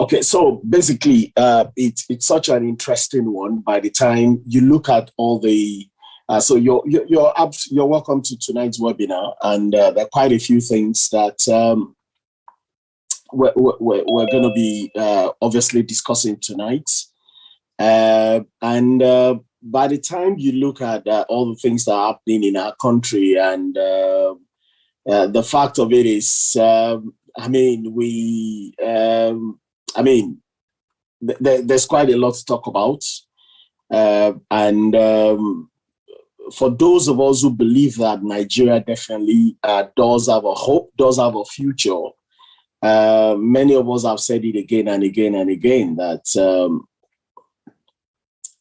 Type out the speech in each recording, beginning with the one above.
Okay, so basically, it's such an interesting one. By the time you look at all the, so you're welcome to tonight's webinar, and there are quite a few things that we're going to be obviously discussing tonight, and by the time you look at all the things that are happening in our country, and the fact of it is, there's quite a lot to talk about. For those of us who believe that Nigeria definitely does have a hope, does have a future, many of us have said it again and again and again, that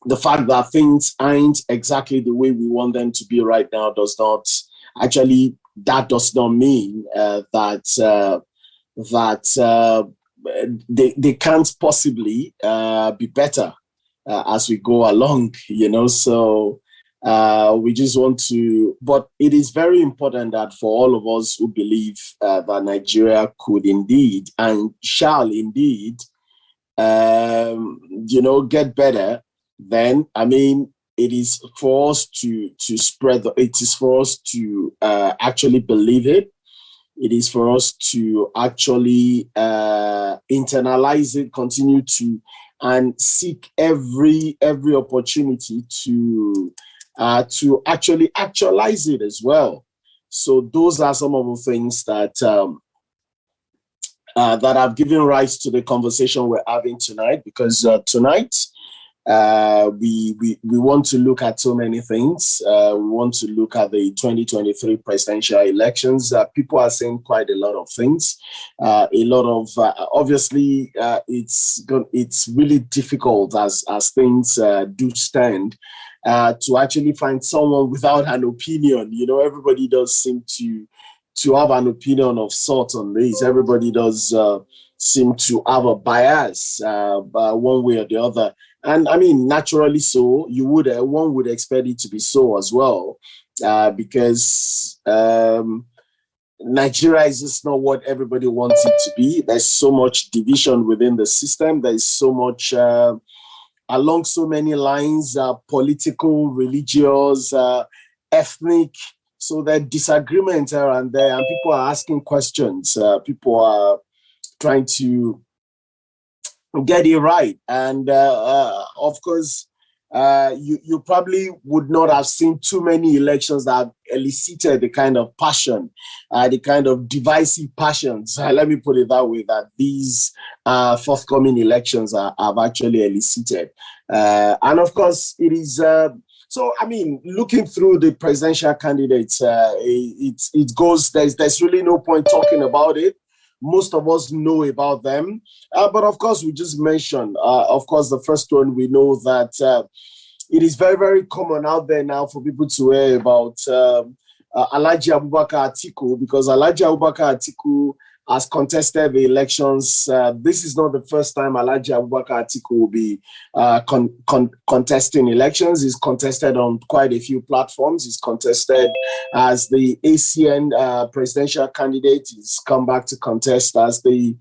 the fact that things aren't exactly the way we want them to be right now does not mean that they can't possibly be better as we go along, so we just want to, but it is very important that for all of us who believe that Nigeria could indeed and shall indeed get better, then it is for us to spread it is for us to actually believe it. It is for us to actually internalize it, continue to, and seek every opportunity to actually actualize it as well. So those are some of the things that that have given rise to the conversation we're having tonight, because tonight we want to look at so many things. We want to look at the 2023 presidential elections. People are saying quite a lot of things. A lot of obviously it's really difficult as things do stand to actually find someone without an opinion. Everybody does seem to have an opinion of sorts on this. Everybody does seem to have a bias one way or the other. And naturally so, one would expect it to be so as well, because Nigeria is just not what everybody wants it to be. There's so much division within the system. There's so much, along so many lines, political, religious, ethnic. So there are disagreements here and there, and people are asking questions. People are trying to get it right. And of course, you probably would not have seen too many elections that have elicited the kind of passion, the kind of divisive passions, let me put it that way, that these forthcoming elections have actually elicited. And of course, it is, looking through the presidential candidates, it goes, there's really no point talking about it. Most of us know about them. But of course, we just mentioned, of course, the first one, we know that it is very, very common out there now for people to hear about Alhaji Abubakar Atiku, because Alhaji Abubakar Atiku has contested the elections. This is not the first time Alhaji Abubakar Atiku will be contesting elections. He's contested on quite a few platforms. He's contested as the ACN presidential candidate. He's come back to contest as the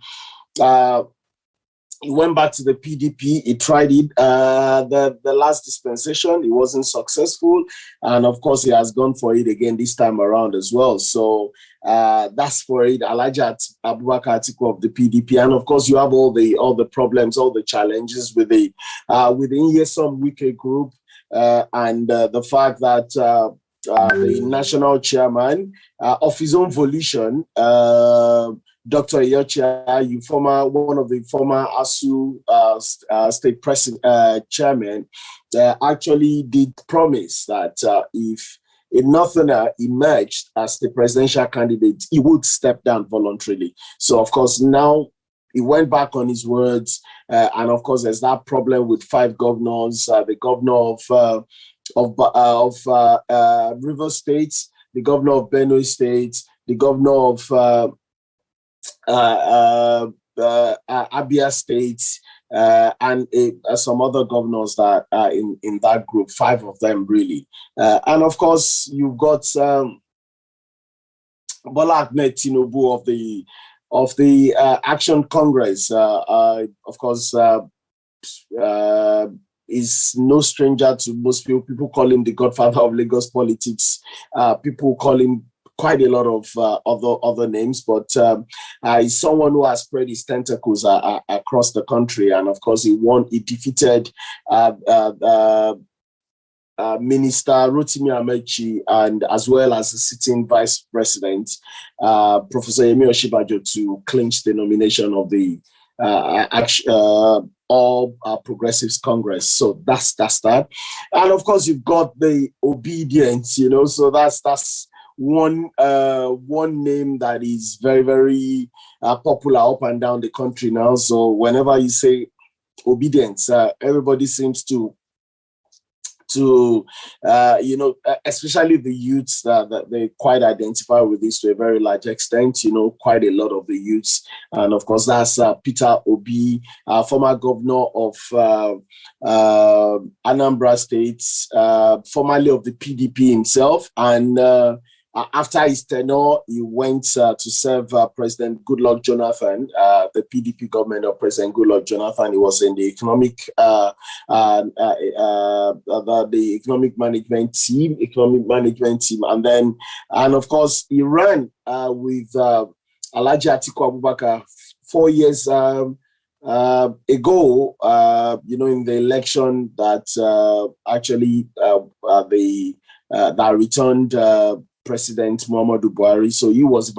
he went back to the PDP. He tried it the last dispensation. It wasn't successful. And of course, he has gone for it again this time around as well. So that's for it. Alhaji Abubakar Atiku of the PDP. And of course, you have all the problems, all the challenges with the Nyesom Wike group, and the fact that the national chairman of his own volition, Dr. Yochia, one of the former ASU state chairman, actually did promise that if a Northerner emerged as the presidential candidate, he would step down voluntarily. So, of course, now he went back on his words, and of course, there's that problem with 5 governors: the governor of Rivers State, the governor of Benue State, the governor of Abia State, and some other governors that are in that group, 5 of them really. And of course, you've got Bola Ahmed Tinubu the Action Congress. Of course, is no stranger to most people. People call him the godfather of Lagos politics. People call him quite a lot of other names, but he's someone who has spread his tentacles across the country. And of course, he defeated Minister Rotimi Amechi, and as well as the sitting Vice President, Professor Yemi Osinbajo, to clinch the nomination of the All Progressives Congress. So that's that. And of course, you've got the obedience, so that's one name that is very, very popular up and down the country now. So whenever you say obedience, everybody seems to especially the youths that they quite identify with this to a very large extent, quite a lot of the youths. And of course, that's Peter Obi, former governor of Anambra State, formerly of the PDP himself. And after his tenure, he went to serve President Goodluck Jonathan, the PDP government of President Goodluck Jonathan. He was in the economic management team, and of course, he ran with Alhaji Atiku Abubakar 4 years ago, in the election that that returned President Muhammadu Buhari. So he was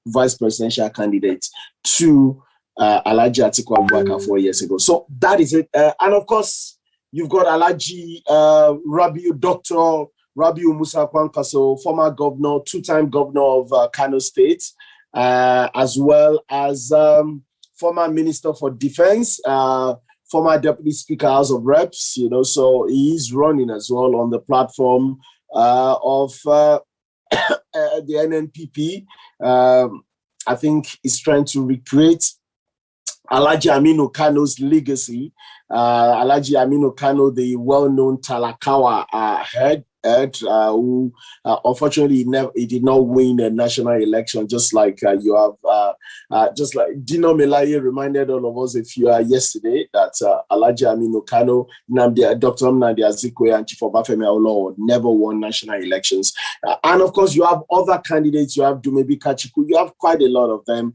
vice presidential candidate to Alhaji Atiku Abubakar 4 years ago. So that is it. And of course, you've got Alhaji Dr. Rabiu Musa Kwankwaso, former governor, two-time governor of Kano State, as well as former Minister for Defense, former Deputy Speaker, House of Reps, so he is running as well on the platform of the NNPP. I think he's trying to recreate Alhaji Aminu Kano's legacy. Alhaji Aminu Kano, the well-known Talakawa head, who unfortunately he did not win a national election, just like you have, just like Dino Melaye reminded all of us yesterday that Alhaji Aminu Kano, Dr. Nnamdi Azikiwe, and Chief Obafemi Awolowo never won national elections. And of course, you have other candidates. You have Dumebi Kachiku. You have quite a lot of them.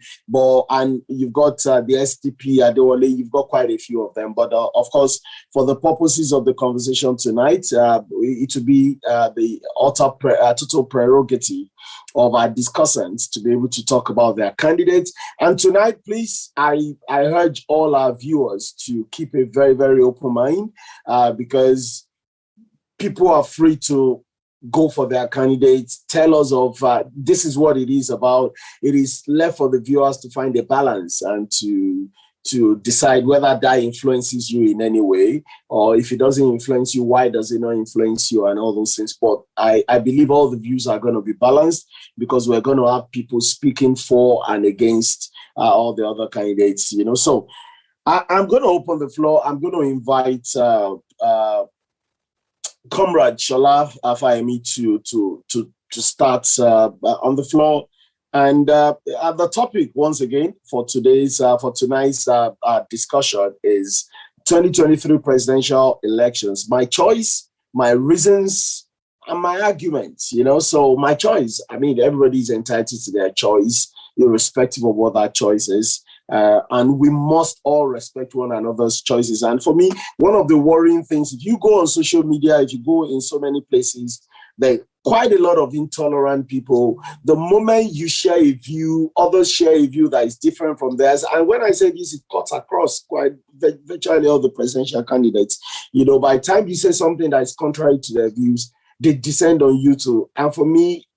And you've got the SDP Adewale. You've got quite a few of them. But of course, for the purposes of the conversation tonight, it will be the total prerogative of our discussants to be able to talk about their candidates. And tonight, please, I urge all our viewers to keep a very, very open mind, because people are free to go for their candidates, tell us of this is what it is about. It is left for the viewers to find a balance and to decide whether that influences you in any way, or if it doesn't influence you, why does it not influence you, and all those things. But I believe all the views are going to be balanced, because we're going to have people speaking for and against all the other candidates, So I'm going to open the floor. I'm going to invite Comrade Shola Afayemi to start on the floor. And the topic, once again, for tonight's discussion is 2023 presidential elections. My choice, my reasons, and my arguments. So my choice. I mean, everybody's entitled to their choice, irrespective of what that choice is. And we must all respect one another's choices. And for me, one of the worrying things, if you go on social media, if you go in so many places, there are quite a lot of intolerant people. The moment you share a view, others share a view that is different from theirs. And when I say this, it cuts across quite virtually all the presidential candidates. By the time you say something that is contrary to their views, they descend on you too. And for me,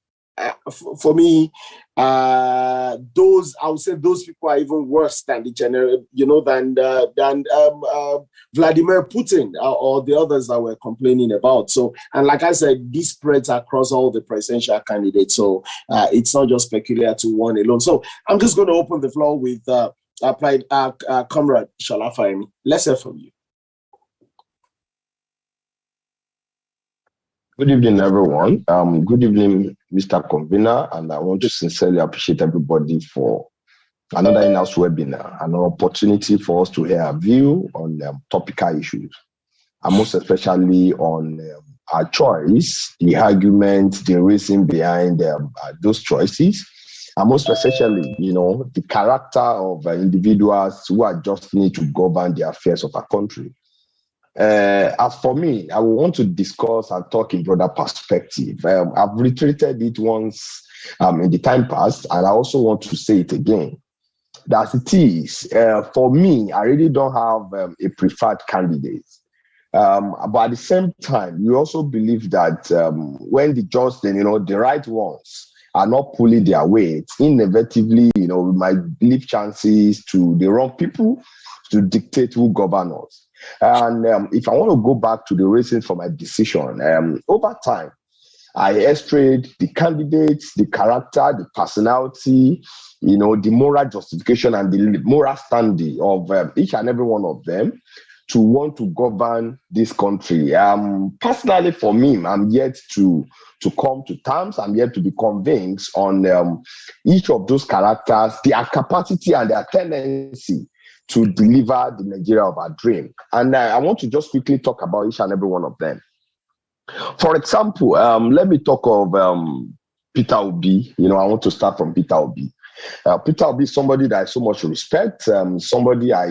those, I would say those people are even worse than the general, than Vladimir Putin or the others that we're complaining about. So, and like I said, this spreads across all the presidential candidates. So it's not just peculiar to one alone. So I'm just going to open the floor with Comrade Shola Afayemi. Let's hear from you. Good evening, everyone. Good evening, Mr. Convener, and I want to sincerely appreciate everybody for another in-house webinar, an opportunity for us to hear a view on topical issues, and most especially on our choice, the argument, the reason behind those choices, and most especially, the character of individuals who are just need to govern the affairs of our country. As for me, I want to discuss and talk in broader perspective. I've reiterated it once in the time past, and I also want to say it again. That it is, for me, I really don't have a preferred candidate. But at the same time, we also believe that when the right ones are not pulling their weight, inevitably, we might leave chances to the wrong people to dictate who govern us. And if I want to go back to the reasons for my decision, over time, I estrayed the candidates, the character, the personality, the moral justification and the moral standing of each and every one of them to want to govern this country. Personally, for me, I'm yet to come to terms. I'm yet to be convinced on each of those characters, their capacity and their tendency to deliver the Nigeria of our dream. And I want to just quickly talk about each and every one of them. For example, let me talk of Peter Obi. I want to start from Peter Obi. Peter Obi is somebody that I so much respect, somebody I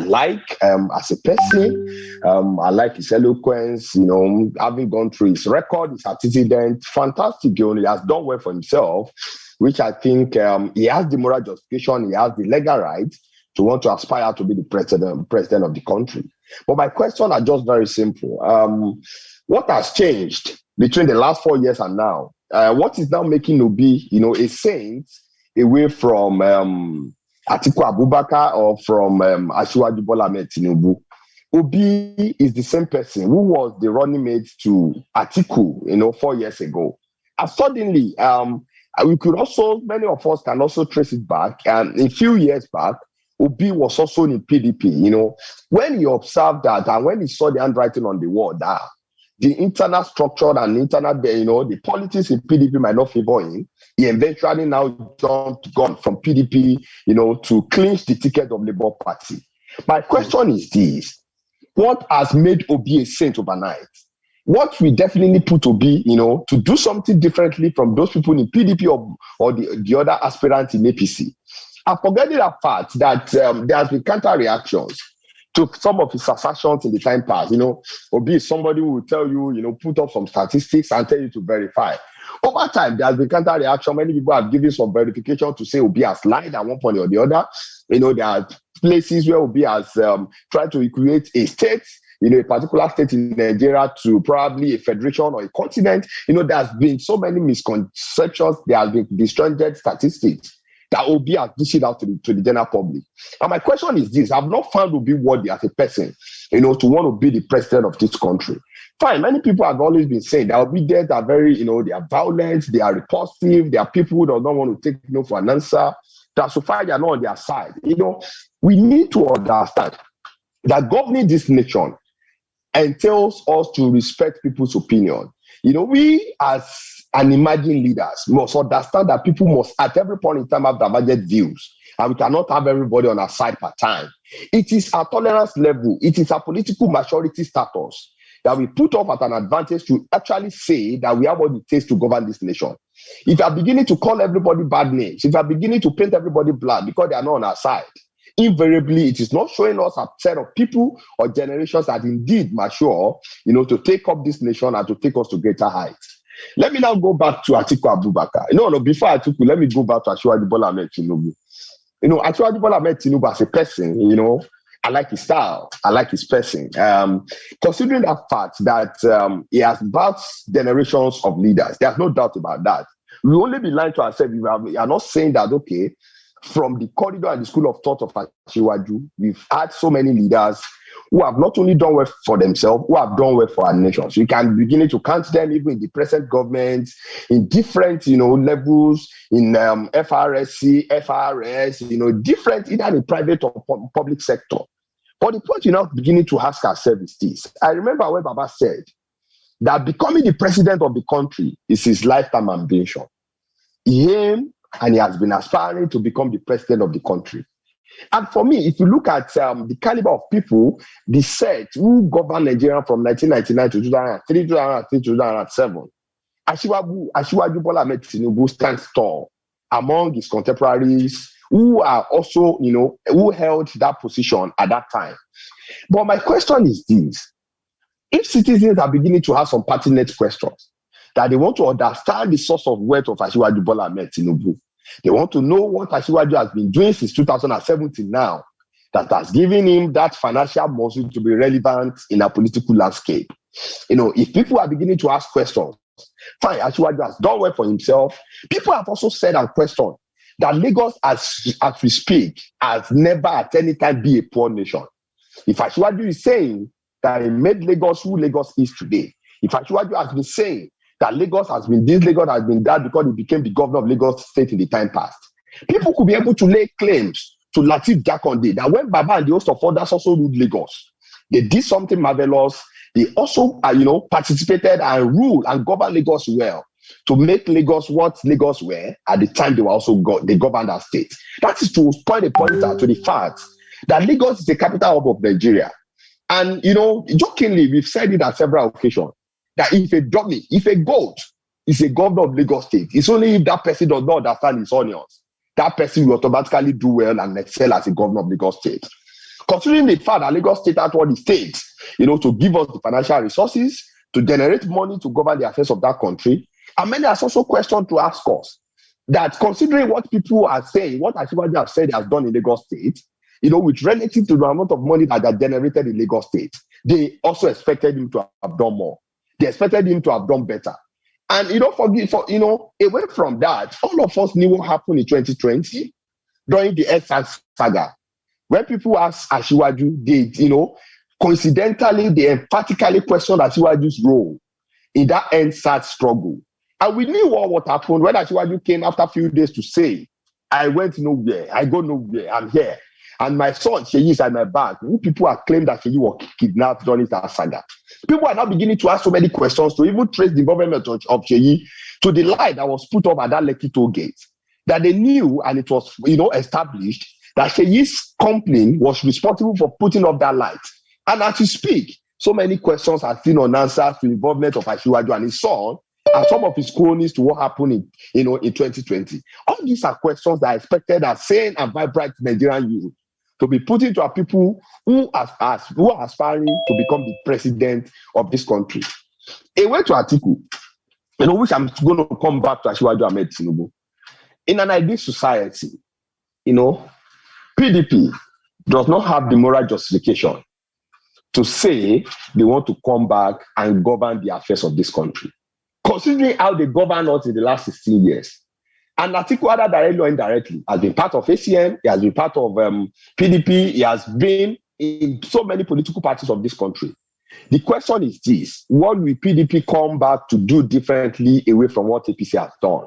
like as a person. I like his eloquence, having gone through his record, his antecedent, fantastic. He has done well for himself, which I think he has the moral justification, he has the legal right to want to aspire to be the president of the country. But my question are just very simple. What has changed between the last 4 years and now? What is now making Obi, a saint away from Atiku Abubakar or from Asiwaju Bola Ahmed Tinubu? Obi is the same person who was the running mate to Atiku, 4 years ago. And suddenly, we could also, many of us can also trace it back. And a few years back, Obi was also in PDP. When he observed that and when he saw the handwriting on the wall, that the internal structure and internal, the politics in PDP might not favor him, he eventually now gone from PDP, to clinch the ticket of Labour Party. My question is this: what has made Obi a saint overnight? What we definitely put Obi, to do something differently from those people in PDP or the other aspirants in APC? I'm forgetting that fact that there has been counter reactions to some of his assertions in the time past. Obi is somebody who will tell you, put up some statistics and tell you to verify. Over time, there has been counter reaction. Many people have given some verification to say Obi has lied at one point or the other. There are places where Obi has tried to create a state, a particular state in Nigeria to probably a federation or a continent. There's been so many misconceptions. There have been disjointed statistics that Obi has dished out to the general public. And my question is this: I've not found Obi worthy as a person, to want to be the president of this country. Fine, many people have always been saying that Obi there are very, they are violent, they are repulsive, they are people who don't want to take no for an answer, that so far they are not on their side. We need to understand that governing this nation entails us to respect people's opinion. We as unimagined leaders must understand that people must at every point in time have divergent views, and we cannot have everybody on our side per time. It is our tolerance level, it is our political maturity status that we put off at an advantage to actually say that we have what it takes to govern this nation. If you are beginning to call everybody bad names, if you are beginning to paint everybody black because they are not on our side, invariably it is not showing us a set of people or generations that indeed mature, to take up this nation and to take us to greater heights. Let me now go back to Atiku Abubakar. No, before Atiku, let me go back to Asiwaju Bola Ahmed Tinubu. Asiwaju Bola Ahmed Tinubu as a person, I like his style, I like his person. Considering that fact that he has birthed generations of leaders, there's no doubt about that. We only be lying to ourselves. We are not saying that, okay, from the corridor and the school of thought of Asiwaju, we've had so many leaders who have not only done well for themselves, who have done well for our nation. So you can begin to count them even in the present government, in different, levels, in FRSC, FRS, different, either in private or public sector. But the point you're now beginning to ask ourselves is this. I remember when Baba said that becoming the president of the country is his lifetime ambition. He aimed and he has been aspiring to become the president of the country. And for me, if you look at the caliber of people, the set who governed Nigeria from 1999 to 2003, 2003, 2007, Asiwaju Bola Ahmed Tinubu stands tall among his contemporaries who are also, who held that position at that time. But my question is this: if citizens are beginning to have some pertinent questions, that they want to understand the source of wealth of Asiwaju Bola Ahmed Tinubu, they want to know what Asiwaju has been doing since 2017 now, that has given him that financial muscle to be relevant in a political landscape. If people are beginning to ask questions, fine, Asiwaju has done well for himself. People have also said and questioned that Lagos, as we speak, has never at any time been a poor nation. If Asiwaju is saying that he made Lagos who Lagos is today, if Asiwaju has been saying that Lagos has been this, Lagos has been that because he became the governor of Lagos State in the time past, people could be able to lay claims to Lateef Jakande that when Baba and the host of others also ruled Lagos, they did something marvelous. They also, participated and ruled and governed Lagos well to make Lagos what Lagos were at the time they were also they governed that state. That is to point a pointer to the fact that Lagos is the capital hub of Nigeria. And, jokingly, we've said it at several occasions, that if a goat is a governor of Lagos State, it's only if that person does not understand his onions, that person will automatically do well and excel as a governor of Lagos State. Considering the fact that Lagos State has what it takes, to give us the financial resources, to generate money to govern the affairs of that country, and many has also questioned to ask us that considering what people are saying, what Asiwaju have said he has done in Lagos State, with relative to the amount of money that are generated in Lagos State, they also expected him to have done more. They expected him to have done better. And away from that, all of us knew what happened in 2020 during the EndSARS saga. When people asked Asiwaju, they, coincidentally, they emphatically questioned Asiwaju's role in that EndSARS struggle. And we knew what happened when Asiwaju came after a few days to say, I went nowhere, I go nowhere, I'm here. And my son, Sheyi, is at my back. Who people have claimed that Sheyi was kidnapped during that saga. People are now beginning to ask so many questions to even trace the involvement of Sheyi to the lie that was put up at that Lekki toll gate. That they knew, and it was, established, that Sheyi's company was responsible for putting up that light. And as we speak, so many questions are still unanswered to the involvement of Asiwaju and his son, and some of his cronies to what happened in 2020. All these are questions that are expected as sane and vibrant Nigerian youth to be put into our people who are aspiring to become the president of this country. A way to article, which I'm going to come back to Asiwaju Ahmed Tinubu. In an ideal society, PDP does not have the moral justification to say they want to come back and govern the affairs of this country. Considering how they governed us in the last 16 years, and Atiku, either directly or indirectly, has been part of ACN, he has been part of PDP, he has been in so many political parties of this country. The question is this: what will PDP come back to do differently away from what APC has done?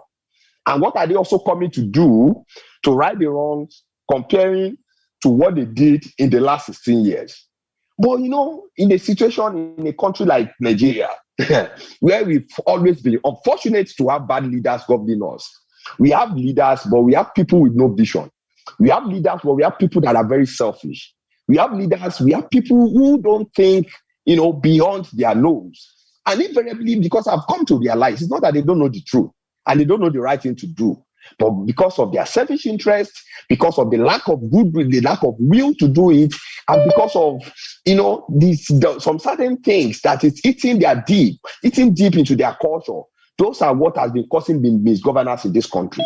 And what are they also coming to do to right the wrongs comparing to what they did in the last 16 years? But, in a situation in a country like Nigeria, where we've always been unfortunate to have bad leaders governing us, we have leaders, but we have people with no vision. We have leaders, but we have people that are very selfish. We have leaders, we have people who don't think, beyond their nose. And invariably, because I've come to realize, it's not that they don't know the truth and they don't know the right thing to do, but because of their selfish interests, because of the lack of goodwill, the lack of will to do it, and because of, some certain things that is eating deep into their culture. Those are what has been causing the misgovernance in this country.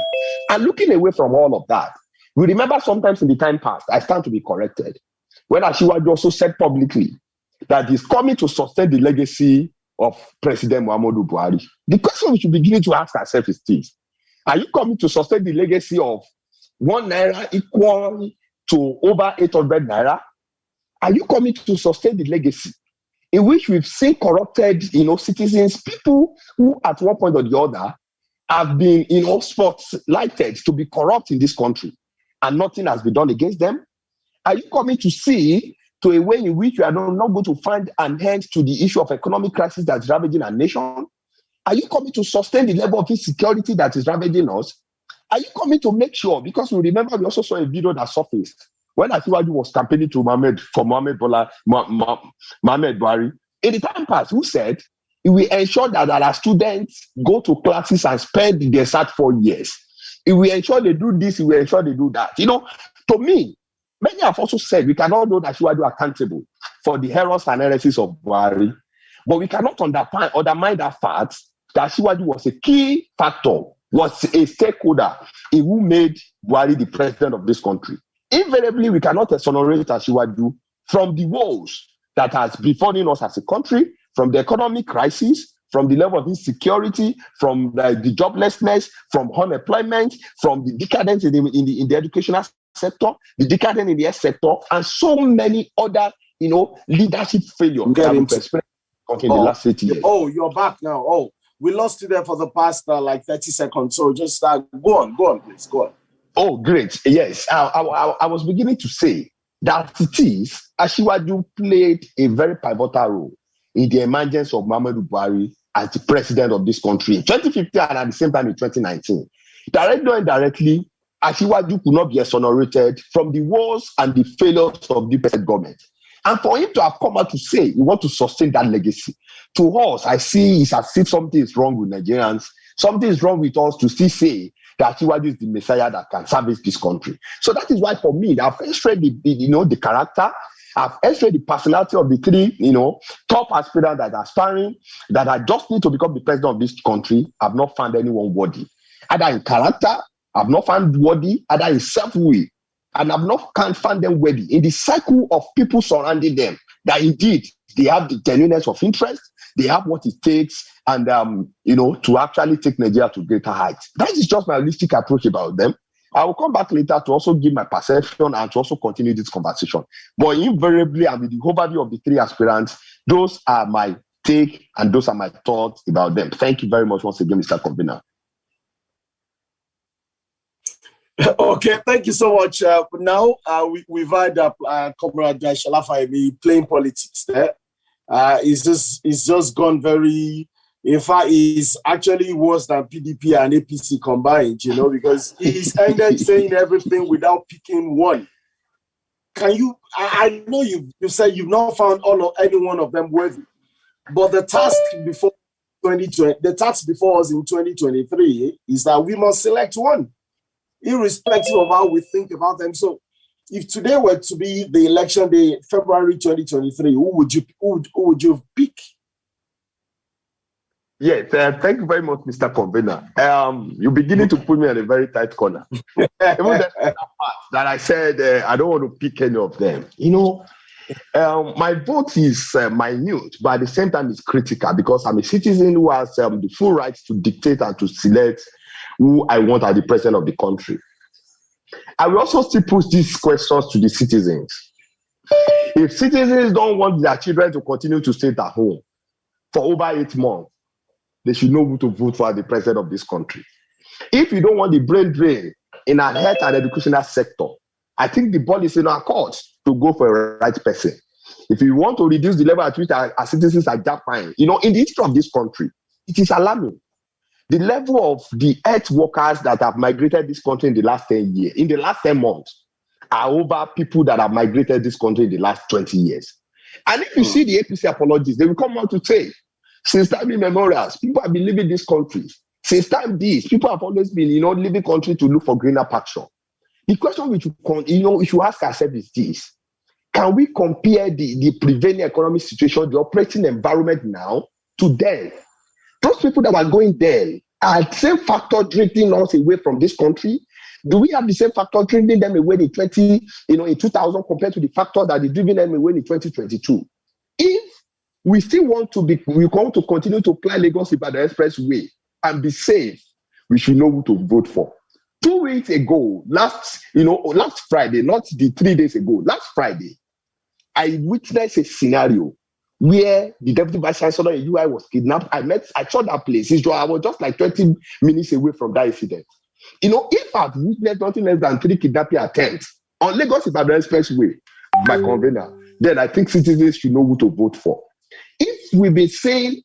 And looking away from all of that, we remember sometimes in the time past, I stand to be corrected, when Asiwaju also said publicly that he's coming to sustain the legacy of President Muhammadu Buhari. The question we should begin to ask ourselves is this: are you coming to sustain the legacy of 1 naira equal to over 800 naira? Are you coming to sustain the legacy in which we've seen corrupted, citizens, people who at one point or the other have been, spotlighted to be corrupt in this country, and nothing has been done against them? Are you coming to see to a way in which we are not going to find an end to the issue of economic crisis that's ravaging our nation? Are you coming to sustain the level of insecurity that is ravaging us? Are you coming to make sure? Because we remember we also saw a video that surfaced when Asiwaju was campaigning to Mohamed Buhari. In the time past, who said we ensure that our students go to classes and spend their SAT 4 years. If we ensure they do this, we ensure they do that. To me, many have also said we cannot hold Asiwaju accountable for the errors and heresies of Buhari, but we cannot undermine that fact that Asiwaju was a key factor, was a stakeholder in who made Buhari the president of this country. Invariably, we cannot exonerate Asiwaju from the woes that has befallen us as a country, from the economic crisis, from the level of insecurity, from the joblessness, from unemployment, from the decadence in the educational sector, the decadence in the health sector, and so many other, leadership failures that we've experienced in the last 80 years. Oh, you're back now. Oh, we lost you there for the past 30 seconds. So just go on, please, go on. Oh, great. Yes, I was beginning to say that Asiwaju played a very pivotal role in the emergence of Muhammadu Buhari as the president of this country in 2015 and at the same time in 2019. Directly or indirectly, Asiwaju could not be exonerated from the woes and the failures of the present government. And for him to have come out to say he wants to sustain that legacy, to us, I see it's as if something is wrong with Nigerians, something is wrong with us to still say that Asiwaju is the Messiah that can service this country. So that is why, for me, I've illustrated the character, I've illustrated the personality of the three, top aspirants that are aspiring, that I just need to become the president of this country. I've not found anyone worthy. Either in character, I've not found worthy, either in self-will, and I've not found them worthy in the cycle of people surrounding them, that indeed they have the genuineness of interest, they have what it takes, and to actually take Nigeria to greater heights. That is just my holistic approach about them. I will come back later to also give my perception and to also continue this conversation. But invariably, and with the overview of the three aspirants, those are my take and those are my thoughts about them. Thank you very much once again, Mr. Convener. Okay, thank you so much. Now, we've had Comrade Shalafa playing politics there. It's just gone very, in fact, it's actually worse than PDP and APC combined, because he's ended saying everything without picking one. Can you, I know you said you've not found any one of them worthy, but the task before us in 2023 is that we must select one, irrespective of how we think about them. So if today were to be the election day, February 2023, who would you pick? Yes, thank you very much, Mr. Convener. You're beginning to put me in a very tight corner. Even that part that I said, I don't want to pick any of them. My vote is minute, but at the same time, it's critical because I'm a citizen who has the full rights to dictate and to select who I want as the president of the country. I will also still push these questions to the citizens. If citizens don't want their children to continue to stay at home for over 8 months, they should know who to vote for as the president of this country. If you don't want the brain drain in our health and educational sector, I think the ball is in our court to go for a right person. If you want to reduce the level at which our citizens are japping, in the history of this country, it is alarming. The level of the health workers that have migrated this country in the last 10 years, in the last 10 months, are over people that have migrated this country in the last 20 years. And if you see the APC apologies, they will come out to say, since time immemorial, people have been leaving this country. Since time people have always been, leaving country to look for greener pasture. The question which we should ask ourselves is this: can we compare the prevailing economic situation, the operating environment now, to then? Those people that were going there are the same factor drifting us away from this country. Do we have the same factor drifting them away in 2000 compared to the factor that is driving them away in 2022? If we still want to continue to apply Lagos-Ibadan Expressway and be safe, we should know who to vote for. 2 weeks ago, last Friday, not the 3 days ago, last Friday, I witnessed a scenario where the deputy vice chancellor in UI was kidnapped. I saw that place. I was just like 20 minutes away from that incident. If I've witnessed nothing less than 3 kidnapping attempts on Lagos-Ibadan Expressway by Convener, then I think citizens should know who to vote for. If we've been saying,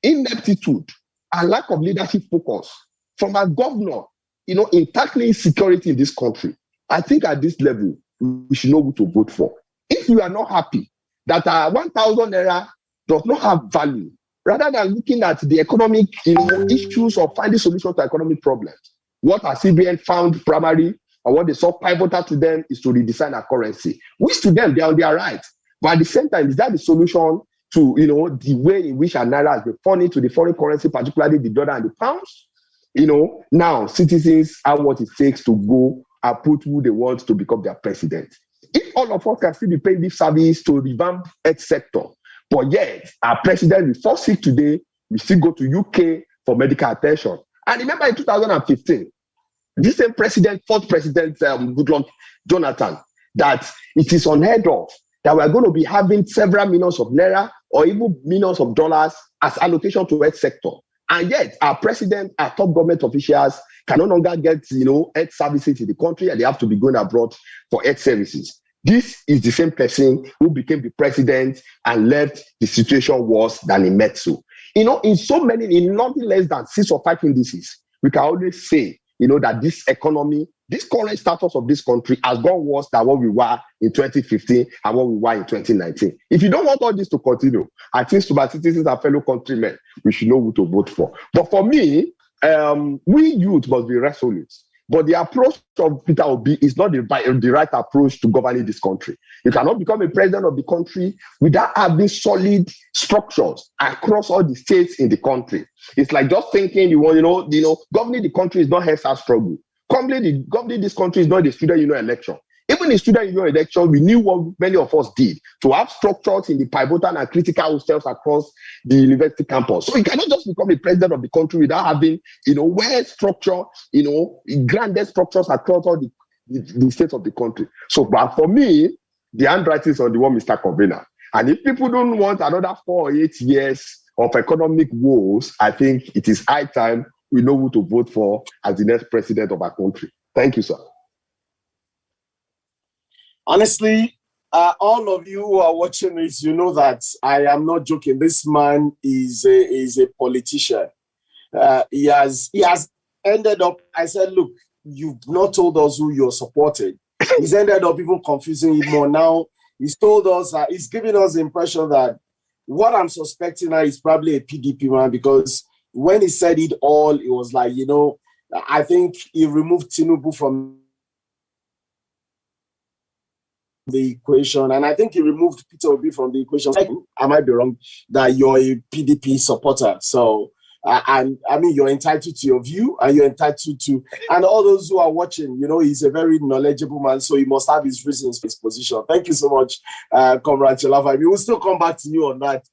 ineptitude and lack of leadership focus from our governor in tackling security in this country, I think at this level, we should know who to vote for. If you are not happy that 1,000 naira does not have value, rather than looking at the economic issues or finding solutions to economic problems, what our CBN found primary and what they saw pivotal to them is to redesign our currency, which to them, they are on their right. But at the same time, is that the solution to the way in which our naira has been funding to the foreign currency, particularly the dollar and the pounds? Now citizens have what it takes to go and put who they want to become their president. If all of us can still be paying this service to revamp health sector, but yet our president, we fall sick today, we still go to UK for medical attention. And remember in 2015, this same president, fourth president, Goodluck Jonathan, that it is unheard of that we're going to be having several millions of naira or even millions of dollars as allocation to health sector. And yet our president, our top government officials can no longer get, health services in the country, and they have to be going abroad for health services. This is the same person who became the president and left the situation worse than in Metso. In nothing less than 6 or 5 indices, we can always say, that this economy, this current status of this country has gone worse than what we were in 2015 and what we were in 2019. If you don't want all this to continue, I think to my citizens and fellow countrymen, we should know who to vote for. But for me, we youth must be resolute. But the approach of Peter Obi is not the right approach to governing this country. You cannot become a president of the country without having solid structures across all the states in the country. It's like just thinking governing the country is not health struggle. Governing this country is not the student union election. Even in student union election, we knew what many of us did to have structures in the pivotal and critical hostels across the university campus. So you cannot just become a president of the country without having, well structure, granted structures across all the states of the country. So, but for me, the handwriting is on the wall, Mr. Convener. And if people don't want another 4 or 8 years of economic woes, I think it is high time we know who to vote for as the next president of our country. Thank you, sir. Honestly, all of you who are watching this, you know that I am not joking. This man is a politician. He has ended up, I said, look, you've not told us who you're supporting. He's ended up even confusing it more. Now, he's told us, he's giving us the impression that what I'm suspecting now is probably a PDP man, because when he said it all, it was like, I think he removed Tinubu from the equation, and I think he removed Peter Obi from the equation. I might be wrong that you're a PDP supporter, so and I mean you're entitled to your view, and you're entitled to, and all those who are watching, he's a very knowledgeable man, so he must have his reasons for his position. Thank you so much, Comrade Chalafa. We will still come back to you on that.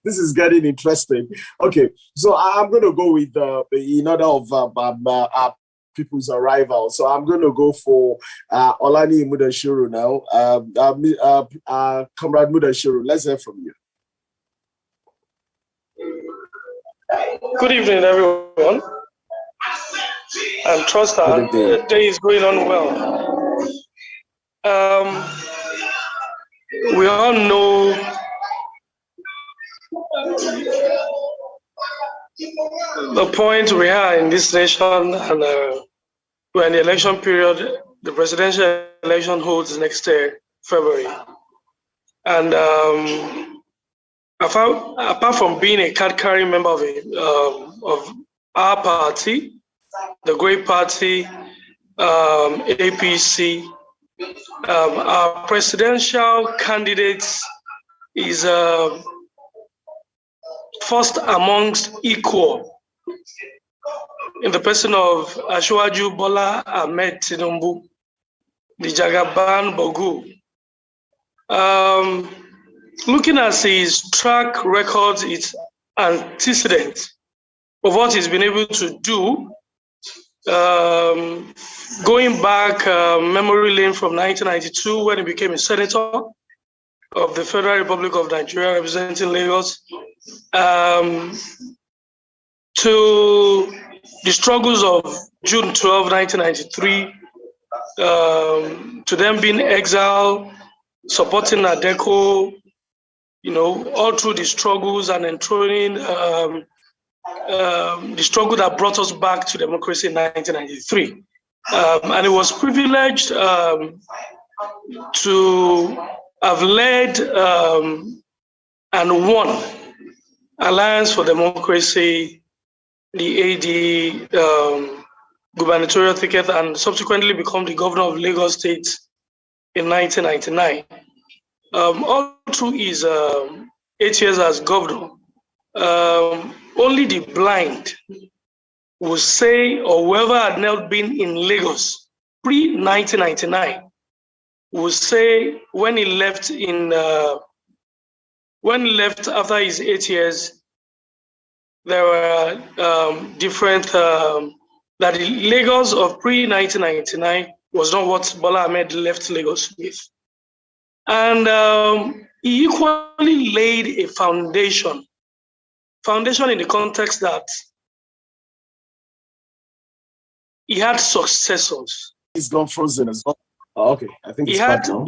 This is getting interesting. Okay, so I'm going to go with in order of people's arrival. So I'm going to go for Olani Mudashiru now. Comrade Mudashiru, let's hear from you. Good evening, everyone. I trust that the day is going on well. We all know the point we are in this nation, and we're in the election period. The presidential election holds next year, February. And apart from being a card-carrying member of our party, the Great Party, APC, our presidential candidate is first amongst equal in the person of Asiwaju Bola Ahmed Tinubu, the Jagaban Bogu. Looking at his track record, its antecedent of what he's been able to do, going back memory lane from 1992 when he became a senator of the Federal Republic of Nigeria representing Lagos, to the struggles of June 12, 1993, to them being exiled, supporting Adeco, all through the struggles and enthroning the struggle that brought us back to democracy in 1993. And it was privileged to have led and won Alliance for Democracy, the AD gubernatorial ticket, and subsequently become the governor of Lagos State in 1999. All through his 8 years as governor, only the blind will say, or whoever had not been in Lagos pre-1999 will say when he left after his 8 years, there were different, that the Lagos of pre-1999 was not what Bola Ahmed left Lagos with. And he equally laid a foundation in the context that he had successors. He's gone frozen as well. Oh, okay, I think it's back now.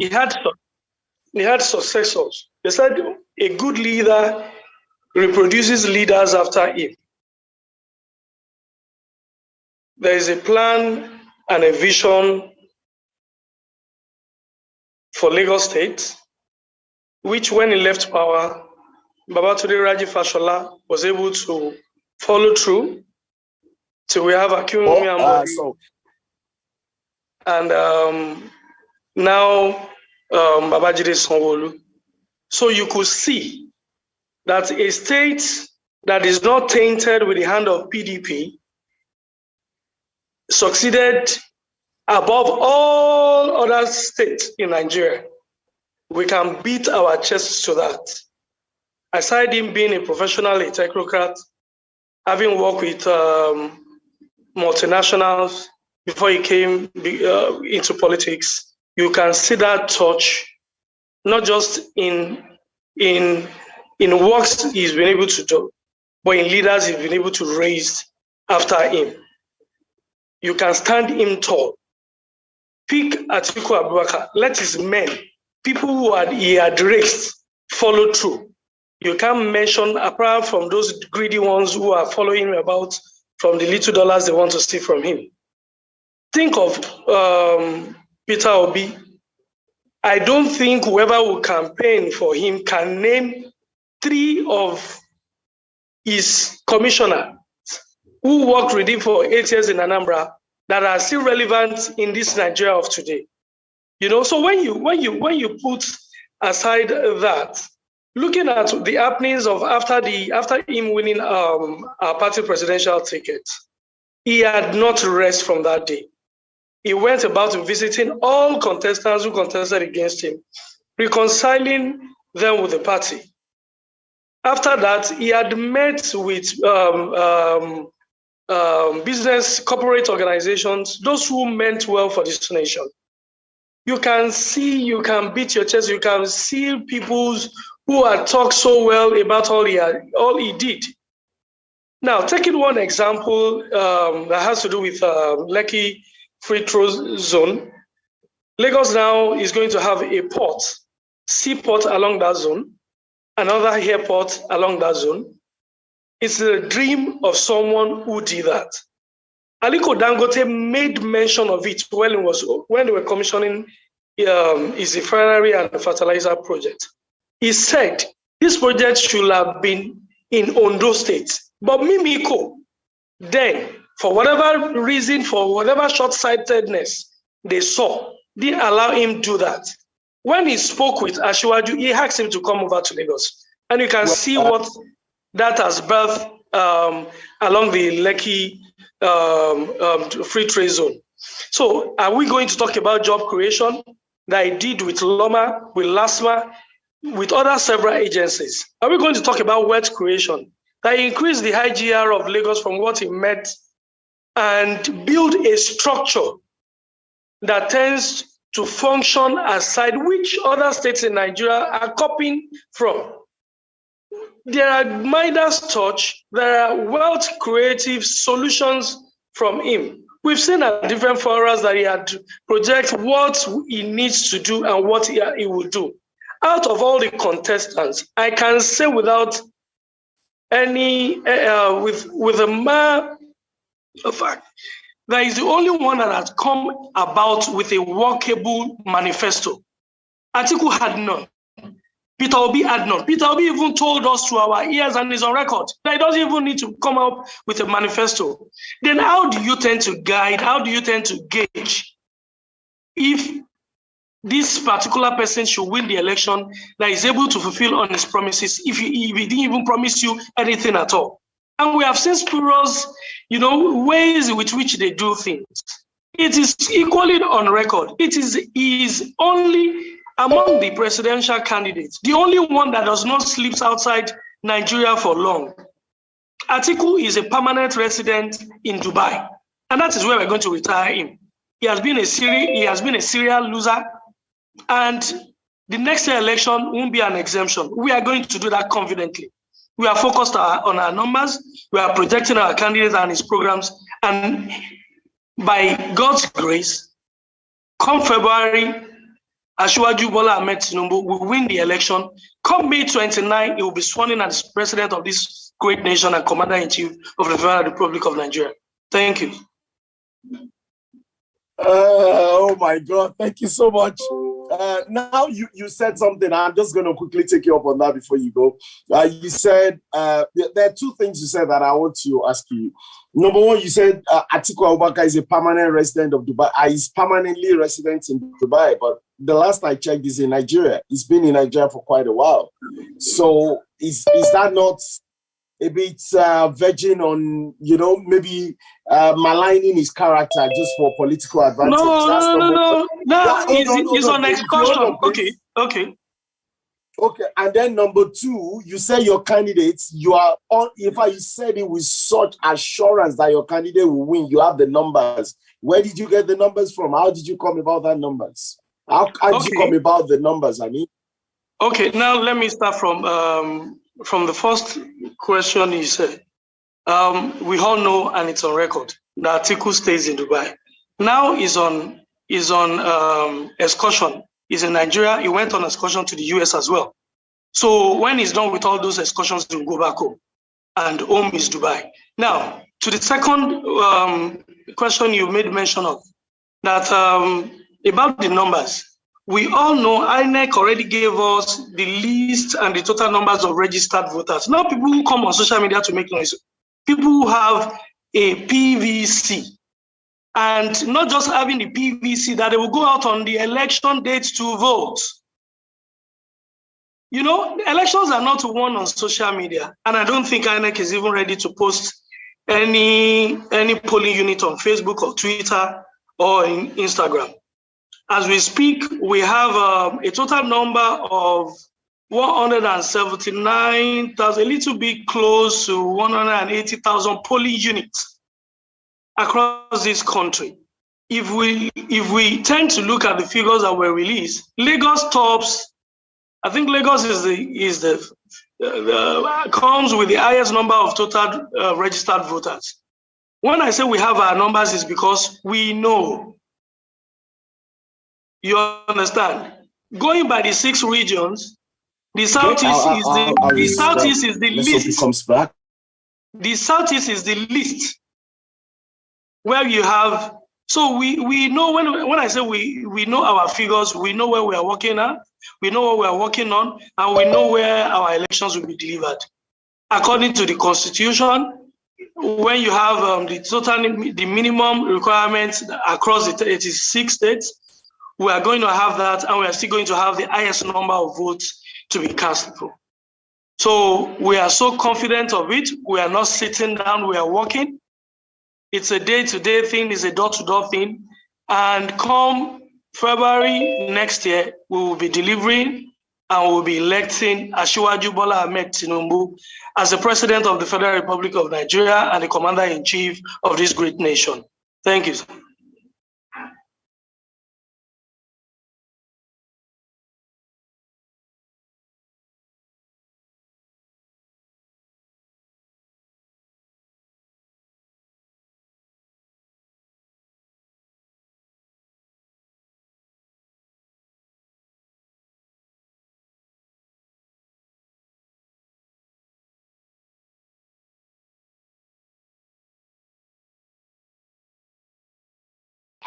He had successors. They said a good leader reproduces leaders after him. There is a plan and a vision for Lagos State, which when he left power, Babatunde Raji Fashola was able to follow through till we have Akinwumi Ambode. And now Babajide Sanwo-Olu. So you could see that a state that is not tainted with the hand of PDP succeeded above all other states in Nigeria. We can beat our chests to that. Aside him being a professional, a technocrat, having worked with multinationals before he came into politics, you can see that touch, not just in works he's been able to do, but in leaders he's been able to raise after him. You can stand him tall. Pick Atiku Abubakar, let his men, people who he had raised, follow through. You can't mention, apart from those greedy ones who are following him about from the little dollars they want to steal from him. Think of Peter Obi. I don't think whoever will campaign for him can name 3 of his commissioners who worked with him for 8 years in Anambra that are still relevant in this Nigeria of today. You know, so when you put aside that, looking at the happenings of after him winning our party presidential ticket, he had not rest from that day. He went about visiting all contestants who contested against him, reconciling them with the party. After that, he had met with business, corporate organizations, those who meant well for this nation. You can see, you can beat your chest, you can see people who had talked so well about all he did. Now, taking one example that has to do with Lekki Free Trade Zone, Lagos now is going to have a port, seaport along that zone, another airport along that zone. It's the dream of someone who did that. Aliko Dangote made mention of it when they were commissioning his refinery and fertilizer project. He said this project should have been in Ondo State, but Mimiko, then, for whatever reason, for whatever short-sightedness they saw, didn't allow him to do that. When he spoke with Asiwaju, he asked him to come over to Lagos. And you can see what that has birthed along the Lekki Free Trade Zone. So are we going to talk about job creation that he did with Loma, with LASMA, with other several agencies? Are we going to talk about wealth creation that increased the IGR of Lagos from what he met and build a structure that tends to function aside which other states in Nigeria are copying from? There are Midas touch, there are wealth creative solutions from him. We've seen at different forums that he had project what he needs to do and what he will do. Out of all the contestants, I can say without with a matter of fact, that is the only one that has come about with a workable manifesto. Atiku had none. Peter Obi had none. Peter Obi even told us through our ears and is on record that he doesn't even need to come up with a manifesto. Then how do you tend to guide, how do you tend to gauge if this particular person should win the election that is able to fulfill on his promises if he didn't even promise you anything at all? And we have seen spurious, ways with which they do things. It is equally on record. It is only among the presidential candidates, the only one that does not sleep outside Nigeria for long. Atiku is a permanent resident in Dubai, and that is where we're going to retire him. He has been a serial loser, and the next year election won't be an exemption. We are going to do that confidently. We are focused on our numbers. We are projecting our candidates and his programs, and by God's grace, come February, Asiwaju Bola Ahmed Tinubu will win the election. Come May 29, he will be sworn in as president of this great nation and commander-in-chief of the Federal Republic of Nigeria. Thank you. Oh my God, thank you so much. Now you said something. I'm just going to quickly take you up on that before you go. You said, there are two things you said that I want to ask you. Number one, you said Atiku Abubakar is a permanent resident of Dubai. He's permanently resident in Dubai, but the last I checked, he's in Nigeria. He's been in Nigeria for quite a while. So is that not a bit verging on, maybe maligning his character just for political advantage? No. He's on excursion. Okay. Okay, and then number two, you say your candidates, you are on, in fact, you said it with such assurance that your candidate will win. You have the numbers. Where did you get the numbers from? How did you come about that numbers? How did you come about the numbers, I mean? Okay, now let me start from the first question you said. We all know, and it's on record, that Atiku stays in Dubai. Now he's on excursion. He's in Nigeria. He went on excursion to the US as well. So when he's done with all those excursions, he'll go back home. And home is Dubai. Now, to the second question you made mention of, that about the numbers. We all know INEC already gave us the list and the total numbers of registered voters. Now people who come on social media to make noise, people who have a PVC, and not just having the PVC, that they will go out on the election date to vote. Elections are not won on social media, and I don't think INEC is even ready to post any polling unit on Facebook or Twitter or in Instagram. As we speak, we have a total number of 179,000, a little bit close to 180,000 polling units across this country. If we tend to look at the figures that were released, Lagos tops. I think Lagos comes with the highest number of total registered voters. When I say we have our numbers, is because we know. You understand? Going by the 6 regions, the southeast is the least. Comes back. The southeast is the least. Where you have, so we know when I say we know our figures, we know where we are working at, we know what we are working on, and we know where our elections will be delivered. According to the Constitution, when you have the minimum requirements across the 86 states, we are going to have that, and we are still going to have the highest number of votes to be cast for. So we are so confident of it. We are not sitting down, we are working. It's a day-to-day thing, it's a door-to-door thing. And come February next year, we will be delivering and we will be electing Asiwaju Bola Ahmed Tinubu as the President of the Federal Republic of Nigeria and the Commander-in-Chief of this great nation. Thank you, sir.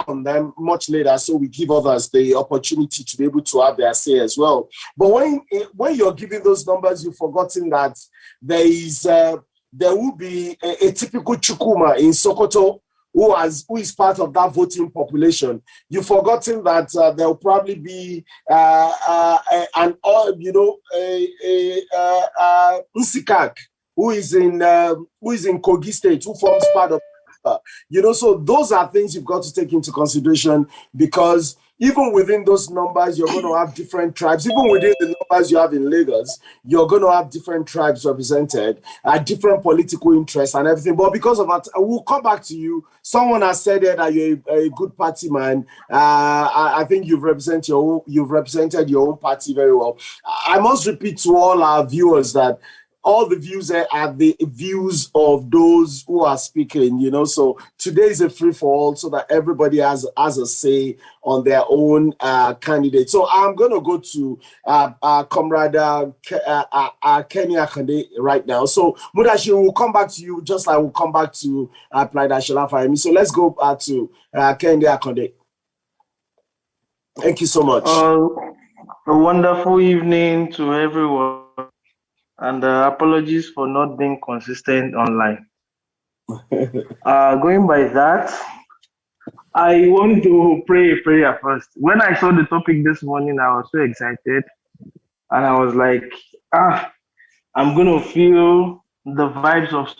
on them much later, so we give others the opportunity to be able to have their say as well. But when you're giving those numbers, you've forgotten that there will be a typical Chukuma in Sokoto who is part of that voting population. You've forgotten that there will probably be Nsikak who is in Kogi State, who forms part of so those are things you've got to take into consideration, because even within those numbers, you're going to have different tribes. Even within the numbers you have in Lagos, you're going to have different tribes represented, different political interests and everything. But because of that, we'll come back to you. Someone has said that you're a good party man. I think you've represented your own party very well. I must repeat to all our viewers that all the views are the views of those who are speaking, So today is a free-for-all so that everybody has a say on their own candidate. So I'm going to go to Comrade Kenny Akande right now. So Mudashi, we'll come back to you just like we'll come back to PLIDE Ashila. So let's go to Kenny Akande. Thank you so much. A wonderful evening to everyone. And apologies for not being consistent online. Going by that, I want to pray a prayer first. When I saw the topic this morning, I was so excited. And I was like, I'm going to feel the vibes of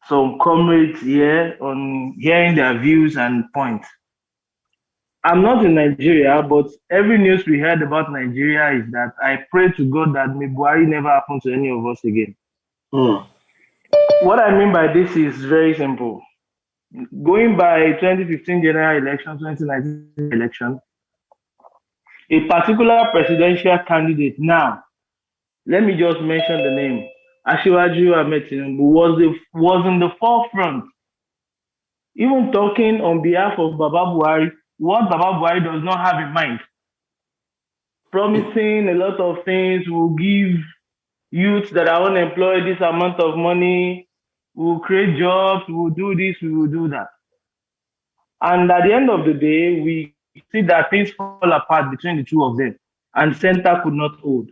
some comrades here on hearing their views and points. I'm not in Nigeria, but every news we heard about Nigeria is that I pray to God that may Buhari never happen to any of us again. What I mean by this is very simple. Going by 2015 general election, 2019 election, a particular presidential candidate, now, let me just mention the name, Asiwaju Ahmed Tinubu, was in the forefront, even talking on behalf of Baba Buhari, what Baba Buhari does not have in mind. Promising a lot of things, will give youths that are unemployed this amount of money, will create jobs, will do this, we will do that. And at the end of the day, we see that things fall apart between the two of them, and center could not hold.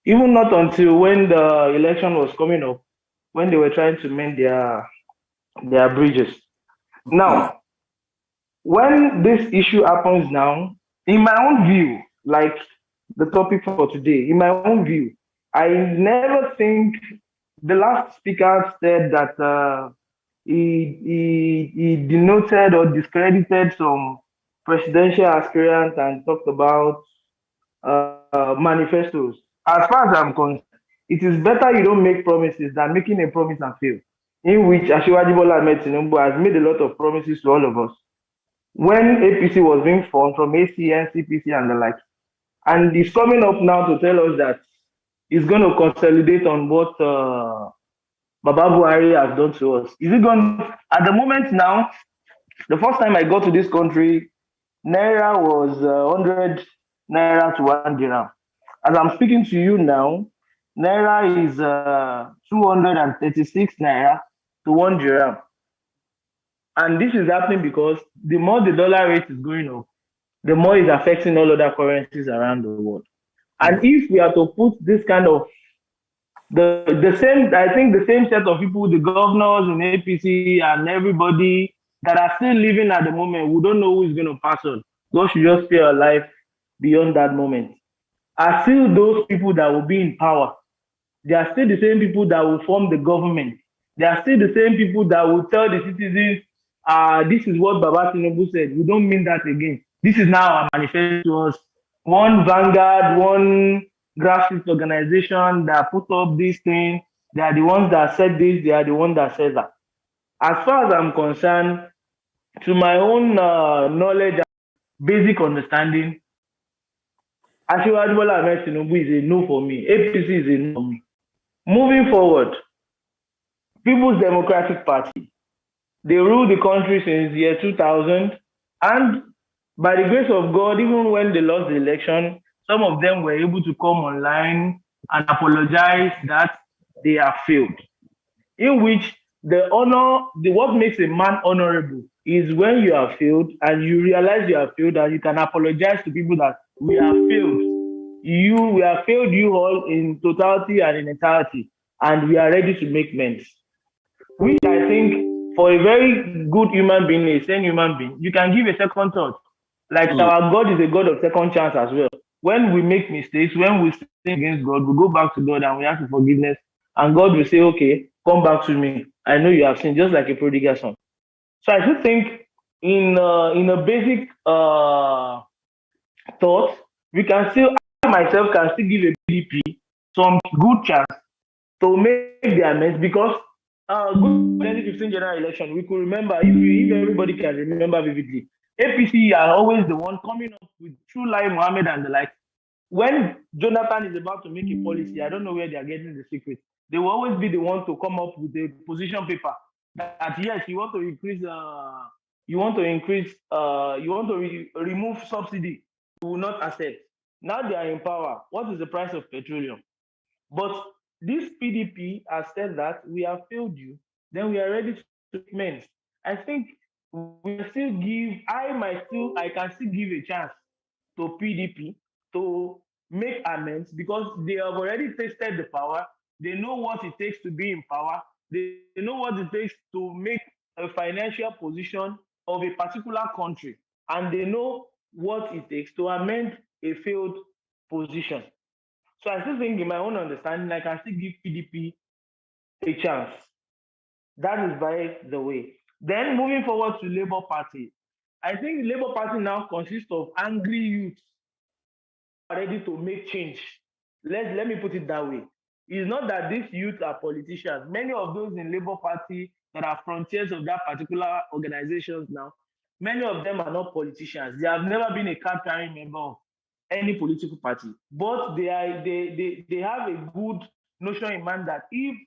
Even not until when the election was coming up, when they were trying to mend their bridges. Now, when this issue happens now, in my own view, like the topic for today, in my own view, I never think the last speaker said that he denoted or discredited some presidential aspirants and talked about manifestos. As far as I'm concerned, it is better you don't make promises than making a promise and fail, in which Asiwaju Bola Ahmed Tinubu has made a lot of promises to all of us. When APC was being formed from ACN, CPC, and the like. And he's coming up now to tell us that he's going to consolidate on what Baba Buhari has done to us. Is it going at the moment now? The first time I got to this country, Naira was 100 Naira to 1 dirham. As I'm speaking to you now, Naira is 236 Naira to 1 dirham. And this is happening because the more the dollar rate is going up, the more it's affecting all other currencies around the world. And if we are to put this kind of the same set of people, the governors in APC and everybody that are still living at the moment, we don't know who is going to pass on. God should just spare our life beyond that moment. Are still those people that will be in power. They are still the same people that will form the government. They are still the same people that will tell the citizens, this is what Baba Tinubu said. We don't mean that again. This is now our manifesto to us. One vanguard, one grassroots organization that put up this thing. They are the ones that said this. They are the ones that said that. As far as I'm concerned, to my own knowledge and basic understanding, Asiwaju Bola Ahmed Tinubu is a no for me. APC is a no for me. Moving forward, People's Democratic Party, they ruled the country since the year 2000, and by the grace of God, even when they lost the election, some of them were able to come online and apologize that they have failed, in which what makes a man honorable is when you have failed and you realize you have failed and you can apologize to people that we have failed. We have failed you all in totality and in entirety, and we are ready to make amends. Which I think for a very good human being, a sane human being, you can give a second thought. Like our God is a God of second chance as well. When we make mistakes, when we sin against God, we go back to God and we ask for forgiveness, and God will say, okay, come back to me. I know you have sinned, just like a prodigal son. So I do think in a basic thought, we can still, I myself can still give a PDP some good chance to make the amends, because good 2015 general election, we could remember, if everybody can remember vividly, APC are always the one coming up with True Lai Mohammed and the like. When Jonathan is about to make a policy, I don't know where they are getting the secret. They will always be the one to come up with a position paper that yes, you want to increase, remove subsidy. We will not accept. Now they are in power. What is the price of petroleum? But this PDP has said that we have failed you, then we are ready to amend. I think we still give, I can still give a chance to PDP to make amends, because they have already tasted the power. They know what it takes to be in power. They know what it takes to make a financial position of a particular country. And they know what it takes to amend a failed position. So I still think, in my own understanding, I can still give PDP a chance. That is by the way. Then moving forward to Labour Party, I think Labour Party now consists of angry youths ready to make change. Let me put it that way. It's not that these youths are politicians. Many of those in Labour Party that are frontiers of that particular organizations now, many of them are not politicians. They have never been a card-carrying member of any political party, but they have a good notion in mind that if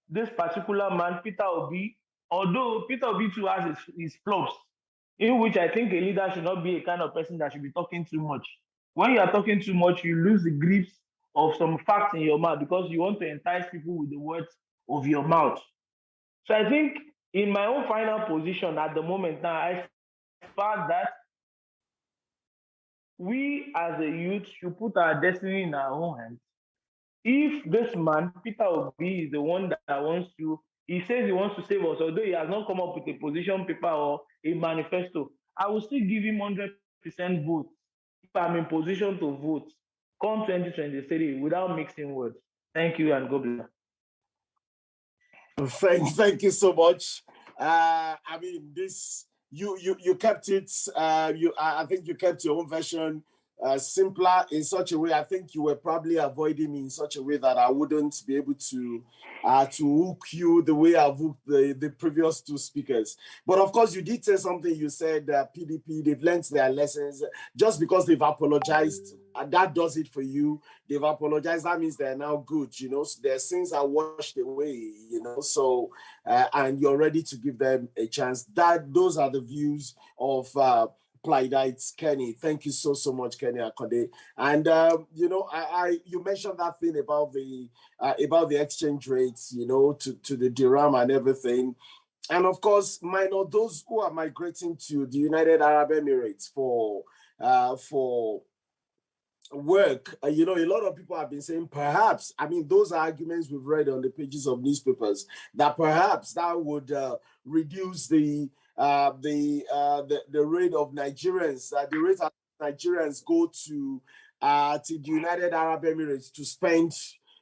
this particular man, Peter Obi, although Peter Obi too has his flops, in which I think a leader should not be a kind of person that should be talking too much. When you are talking too much, you lose the grips of some facts in your mouth because you want to entice people with the words of your mouth. So I think in my own final position at the moment now, I found that we as a youth should put our destiny in our own hands. If this man, Peter Obi, is the one that wants to, he says he wants to save us, although he has not come up with a position paper or a manifesto, I will still give him 100% vote if I'm in position to vote come 2023 without mixing words. Thank you and God bless. Thank you so much. I mean, this you kept it. I think you kept your own version simpler in such a way. I think you were probably avoiding me in such a way that I wouldn't be able to hook you the way I've hooked the previous two speakers. But of course, you did say something. You said PDP, they've learned their lessons. Just because they've apologized, that does it for you. They've apologized. That means they're now good. You know, so their sins are washed away. You know, so and you're ready to give them a chance. Those are the views of PLIDE Kenny. Thank you so much, Kenny Akode. And you know, you mentioned that thing about the exchange rates, you know, to the dirham and everything. And of course, those who are migrating to the United Arab Emirates for work, you know, a lot of people have been saying perhaps, I mean, those are arguments we've read on the pages of newspapers, that perhaps that would reduce the rate of Nigerians, the rate of Nigerians go to the United Arab Emirates to spend,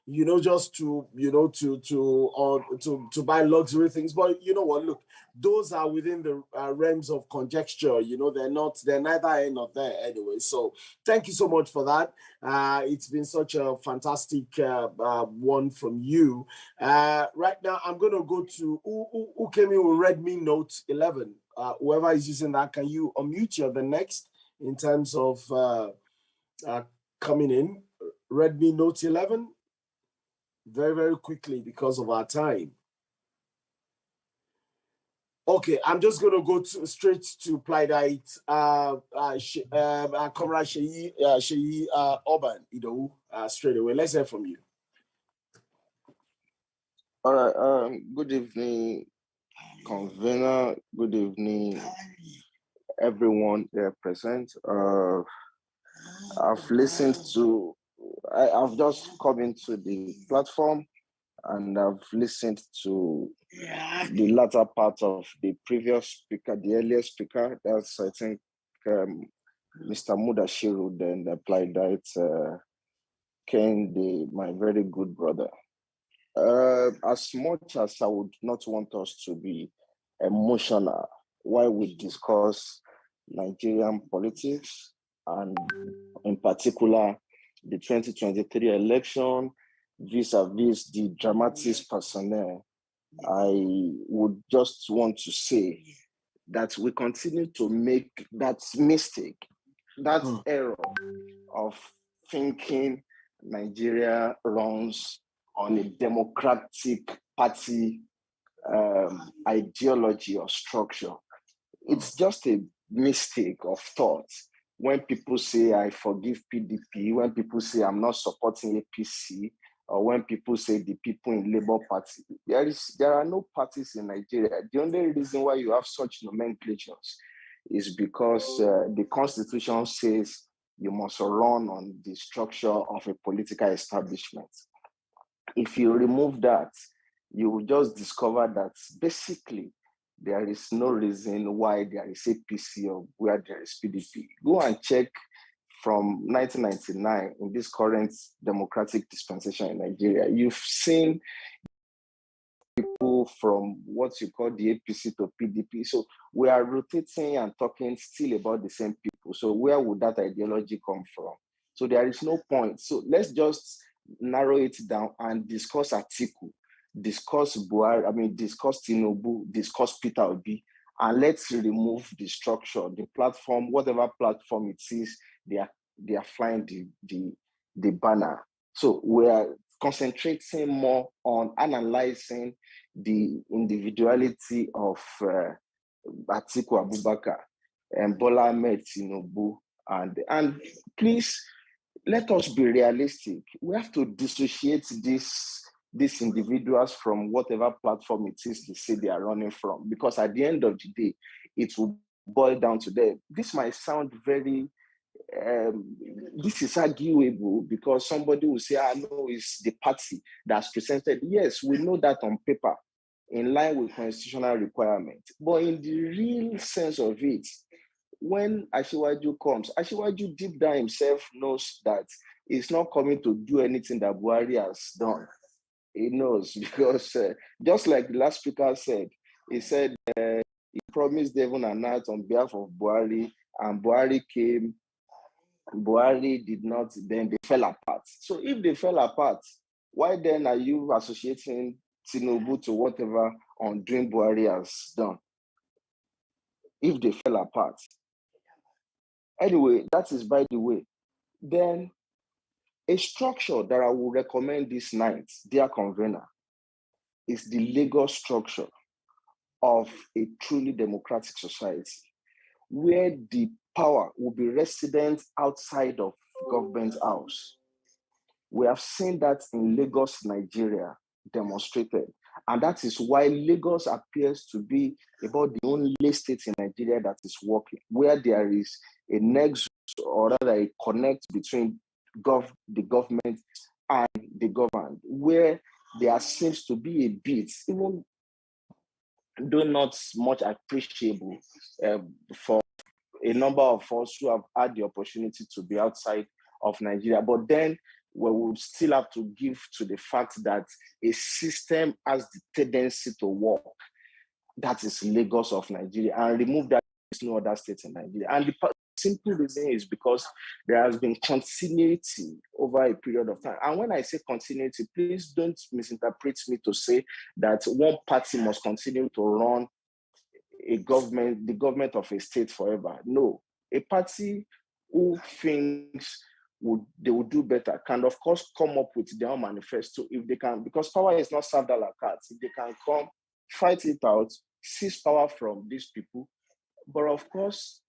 you know, just to, you know, to buy luxury things. But you know what, look, those are within the realms of conjecture. You know, they're neither here nor there anyway. So thank you so much for that. It's been such a fantastic one from you. Right now, I'm going to go to who came in with Redmi Note 11. Whoever is using that, can you unmute? You're the next in terms of coming in. Redmi Note 11. Very, very quickly because of our time. Okay, I'm just going to go straight to PLIDE. Comrade Sheyi Oban, straight away. Let's hear from you. All right. Good evening, convener. Good evening, everyone there present. I've listened to, I've just come into the platform and I've listened to the latter part of the previous speaker, the earlier speaker. That's, I think, Mr. Mudashiru, then applied that Ken, my very good brother. As much as I would not want us to be emotional while we discuss Nigerian politics, and in particular, the 2023 election, vis-a-vis the dramatis personnel, I would just want to say that we continue to make that mistake, that error of thinking Nigeria runs on a democratic party ideology or structure. It's just a mistake of thought. When people say, I forgive PDP, when people say, I'm not supporting APC, or when people say the people in Labour Party, there are no parties in Nigeria. The only reason why you have such nomenclatures is because the Constitution says you must run on the structure of a political establishment. If you remove that, you will just discover that basically there is no reason why there is APC or where there is PDP. Go and check from 1999 in this current democratic dispensation in Nigeria. You've seen people from what you call the APC to PDP. So we are rotating and talking still about the same people. So where would that ideology come from? So there is no point. So let's just narrow it down and discuss Atiku, discuss Buhari, discuss Tinubu, discuss Peter Obi, and let's remove the structure, the platform, whatever platform it is, they are flying the banner. So we are concentrating more on analyzing the individuality of Atiku Abubakar and Bola Ahmed Tinubu, and please let us be realistic. We have to dissociate these individuals from whatever platform it is they say they are running from, because at the end of the day, it will boil down to them. This might sound very, this is arguable because somebody will say, no, it's the party that's presented. Yes, we know that on paper, in line with constitutional requirements. But in the real sense of it, when Asiwaju comes, Asiwaju deep down himself knows that he's not coming to do anything that Buhari has done. He knows, because just like the last speaker said, he said he promised heaven and earth on behalf of Buhari, and Buhari came. Buhari did not, then they fell apart. So if they fell apart, why then are you associating Tinubu to whatever undoing Buhari has done? If they fell apart. Anyway, that is by the way. Then a structure that I would recommend this night, dear convener, is the legal structure of a truly democratic society, where the power will be resident outside of government house. We have seen that in Lagos, Nigeria, demonstrated. And that is why Lagos appears to be about the only state in Nigeria that is working, where there is a nexus, or rather a connect between the government and the governed, where there seems to be a bit, even though not much appreciable for a number of us who have had the opportunity to be outside of Nigeria. But then we will still have to give to the fact that a system has the tendency to work. That is Lagos of Nigeria, and remove that, there's no other state in Nigeria. And the simple reason is because there has been continuity over a period of time. And when I say continuity, please don't misinterpret me to say that one party must continue to run the government of a state forever. No, a party who thinks they will do better can, of course, come up with their own manifesto if they can, because power is not served a la carte. If they can come, fight it out, seize power from these people. But of course,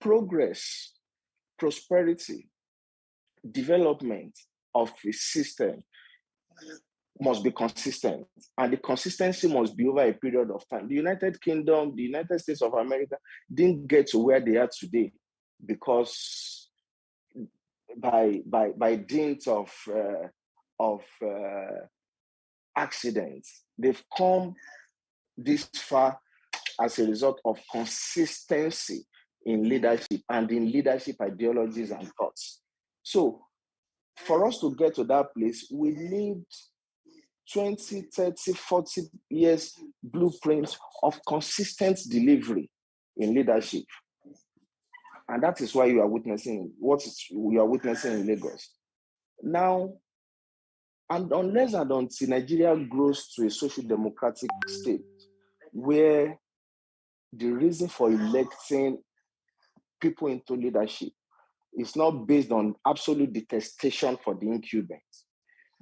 progress, prosperity, development of a system must be consistent, and the consistency must be over a period of time. The United Kingdom, the United States of America didn't get to where they are today because by dint of accidents, they've come this far as a result of consistency in leadership and in leadership ideologies and thoughts. So for us to get to that place, we need 20, 30, 40 years blueprints of consistent delivery in leadership. And that is why you are witnessing what you are witnessing in Lagos. Now, and unless and until Nigeria grows to a social democratic state where the reason for electing people into leadership is not based on absolute detestation for the incumbent,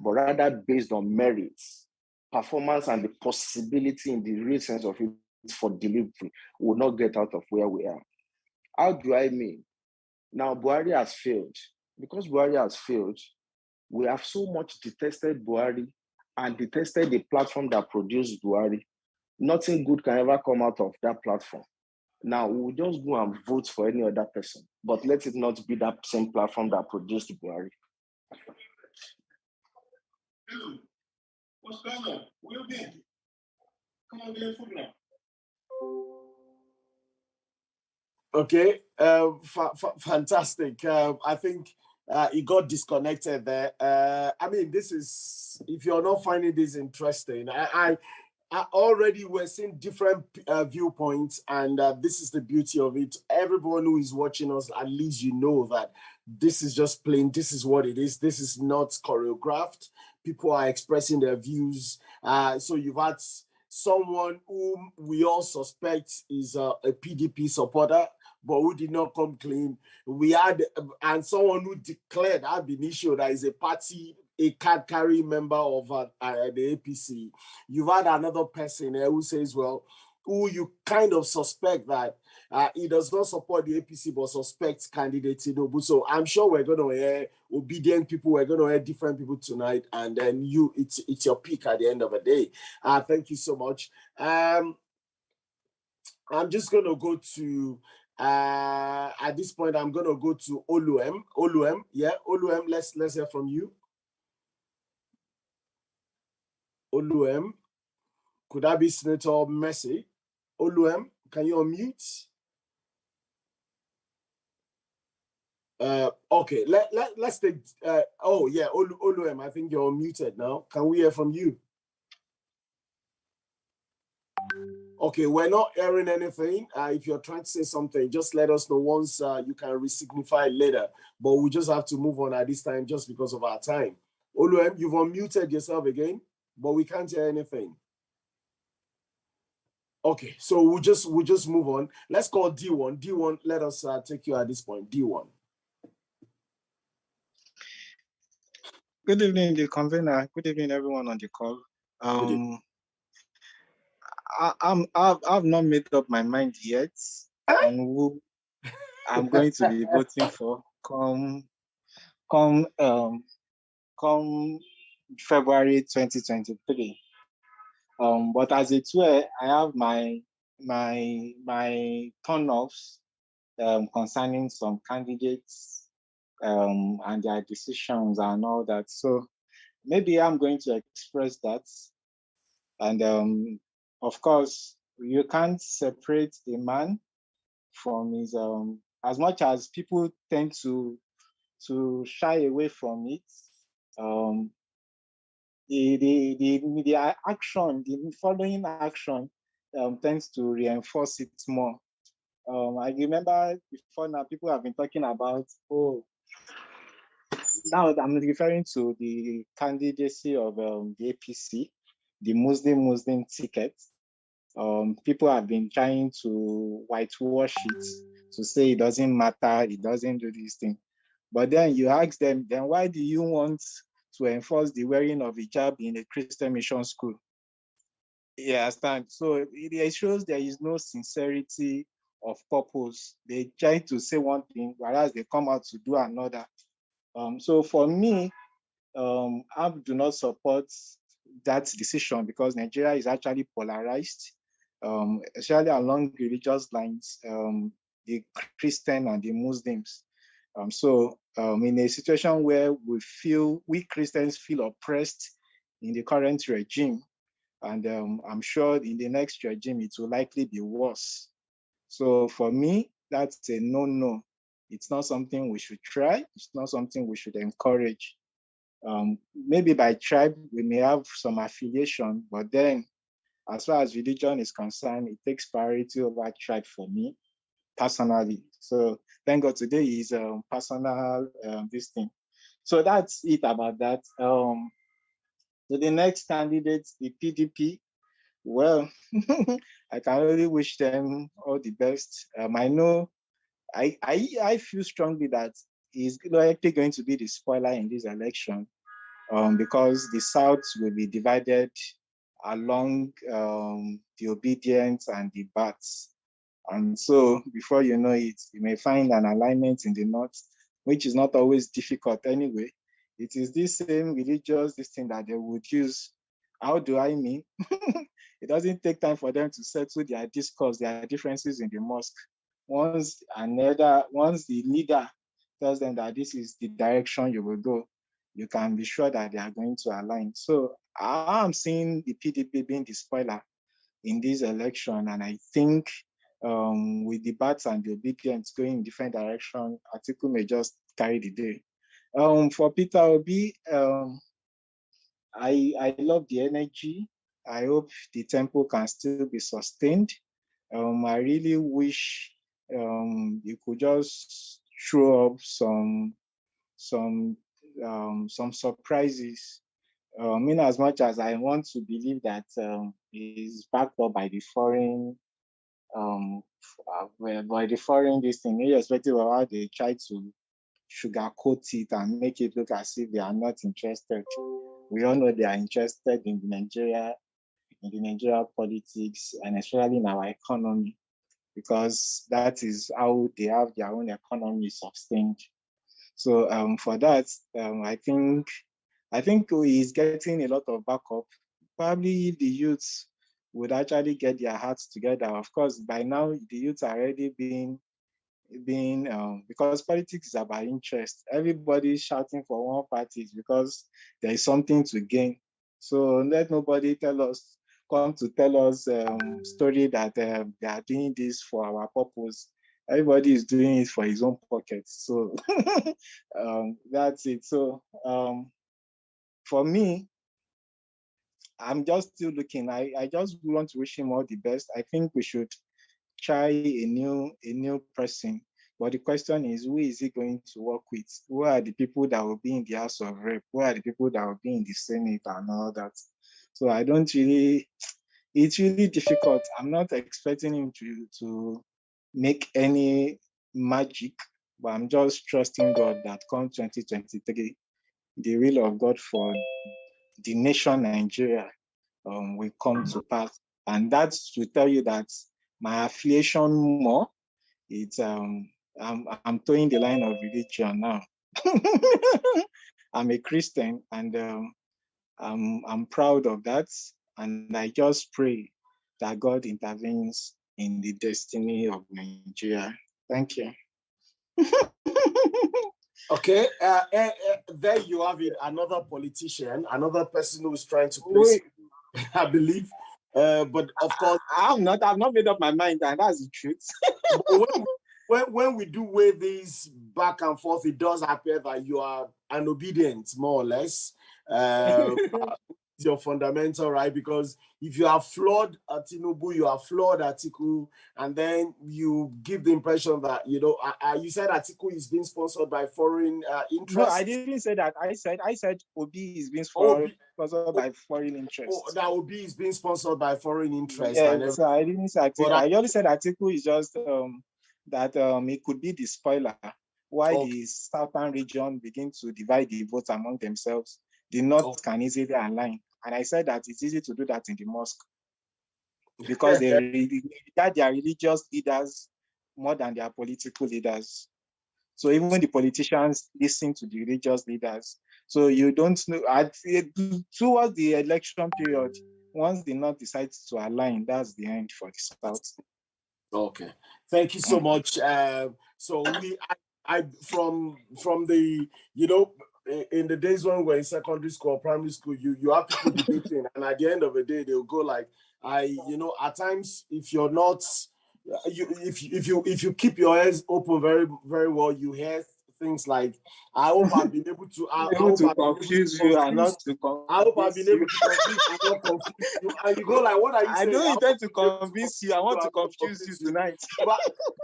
but rather based on merits, performance, and the possibility in the real sense of it for delivery, we will not get out of where we are. How do I mean? Now, Buhari has failed. Because Buhari has failed, we have so much detested Buhari and detested the platform that produced Buhari. Nothing good can ever come out of that platform. Now, we'll just go and vote for any other person, but let it not be that same platform that produced Buhari. What's going on? Where you been? Come on, get food now. Okay, fantastic. I think it got disconnected there. I mean, this is, if you're not finding this interesting, I already we're seeing different viewpoints, and this is the beauty of it. Everyone who is watching us, at least you know that this is just plain, this is what it is. This is not choreographed. People are expressing their views. So you've had someone whom we all suspect is a PDP supporter, but who did not come clean. We had, and someone who declared ab initio that is a party, a card-carrying member of the APC. You've had another person who says, well, who you kind of suspect that he does not support the APC, but suspects candidate Tinubu. So I'm sure we're going to hear obedient people, we're going to hear different people tonight, and then it's your pick at the end of the day. Thank you so much. I'm just going to go to, at this point, I'm going to go to Oluem. Oluem, yeah, Oluem, let's hear from you. Oluem, could that be Senator Messi? Oluem, can you unmute? Okay, let's take, oh yeah, Oluem, I think you're unmuted now. Can we hear from you? Okay, we're not hearing anything. If you're trying to say something, just let us know once you can re-signify later. But we just have to move on at this time just because of our time. Oluem, you've unmuted yourself again, but we can't hear anything. Okay, so we'll just move on. Let's call D1. D1, let us take you at this point. D1. Good evening, the convener. Good evening, everyone on the call. I've not made up my mind yet on who I'm going to be voting for come February 2023. But as it were, I have my turn-offs concerning some candidates and their decisions and all that. So maybe I'm going to express that. And of course, you can't separate a man from his, as much as people tend to shy away from it, the action, the following action tends to reinforce it more. I remember before now, people have been talking about, now I'm referring to the candidacy of the APC, the Muslim ticket. People have been trying to whitewash it, to say it doesn't matter, it doesn't do this thing. But then you ask them, then why do you want to enforce the wearing of hijab in a Christian mission school? You understand? So it shows there is no sincerity of purpose. They try to say one thing, whereas they come out to do another. So for me, I do not support that decision because Nigeria is actually polarized, especially along religious lines, the Christian and the Muslims. So in a situation where we Christians feel oppressed in the current regime, and I'm sure in the next regime, it will likely be worse. So for me, that's a no-no. It's not something we should try. It's not something we should encourage. Maybe by tribe, we may have some affiliation, but then as far as religion is concerned, it takes priority over tribe for me personally. So thank God today is personal this thing. So that's it about that. So the next candidate, the PDP, well, I can only wish them all the best. I know, I feel strongly that he's likely going to be the spoiler in this election because the South will be divided along the obedience and the bats. And so before you know it, you may find an alignment in the North, which is not always difficult anyway. It is this same religious this thing that they would use. How do I mean? It doesn't take time for them to settle their discourse, their differences in the mosque. Once the leader tells them that this is the direction you will go, you can be sure that they are going to align. So I'm seeing the PDP being the spoiler in this election, and I think with the bats and the obedience going in different direction, Atiku may just carry the day. For Peter Obi, I love the energy. I hope the tempo can still be sustained. I really wish you could just throw up some surprises. In as much as I want to believe that is backed up by the foreign by the foreign this thing, irrespective of how they try to sugarcoat it and make it look as if they are not interested. We all know they are interested in the Nigeria politics and especially in our economy, because that is how they have their own economy sustained. So for that, I think he's getting a lot of backup. Probably the youths would actually get their hearts together. Of course, by now the youths are already being because politics is about interest. Everybody's shouting for one party because there is something to gain. So let nobody come to tell us story that they are doing this for our purpose. Everybody is doing it for his own pocket. So that's it. So for me, I'm just still looking. I just want to wish him all the best. I think we should try a new person. But the question is, who is he going to work with? Who are the people that will be in the House of Rep? Who are the people that will be in the Senate and all that? So it's really difficult. I'm not expecting him to make any magic, but I'm just trusting God that come 2023, the will of God for the nation Nigeria will come to pass. And that's to tell you that my affiliation more, it's I'm towing the line of religion now. I'm a Christian, and I'm proud of that. And I just pray that God intervenes in the destiny of Nigeria. Thank you. Okay, there you have it. Another politician, another person who's trying to place, I believe. But of course, I've not made up my mind, and that's the truth. when we do weigh these back and forth, it does appear that you are an obedient, more or less. Your fundamental, right? Because if you are flawed at Tinubu, you are flawed at Atiku, and then you give the impression that, you said Atiku is being sponsored by foreign interests. No, I didn't say that. I said Obi is being sponsored by foreign interests. That Obi is being sponsored by foreign interests. Yeah, so I didn't say Atiku. I only said Atiku is just that it could be the spoiler. Why the southern region begin to divide the votes among themselves, the North can easily align. And I said that it's easy to do that in the mosque because they regard their religious leaders more than their political leaders. So even the politicians listen to the religious leaders. So you don't know, towards the election period, once the North decides to align, that's the end for the South. Okay, thank you so much. So from the, in the days when we're in secondary school or primary school, you have people debating, and at the end of the day, they'll go like, at times, if you're not, if you keep your ears open very, very well, you hear things like, I hope I've been able to, I hope I've been able to confuse you and not to I hope I've convince been you. able to confuse and not confuse you. And you go like, what are you I saying? don't I intend hope to I've been able convince you. I want to and not confuse you tonight.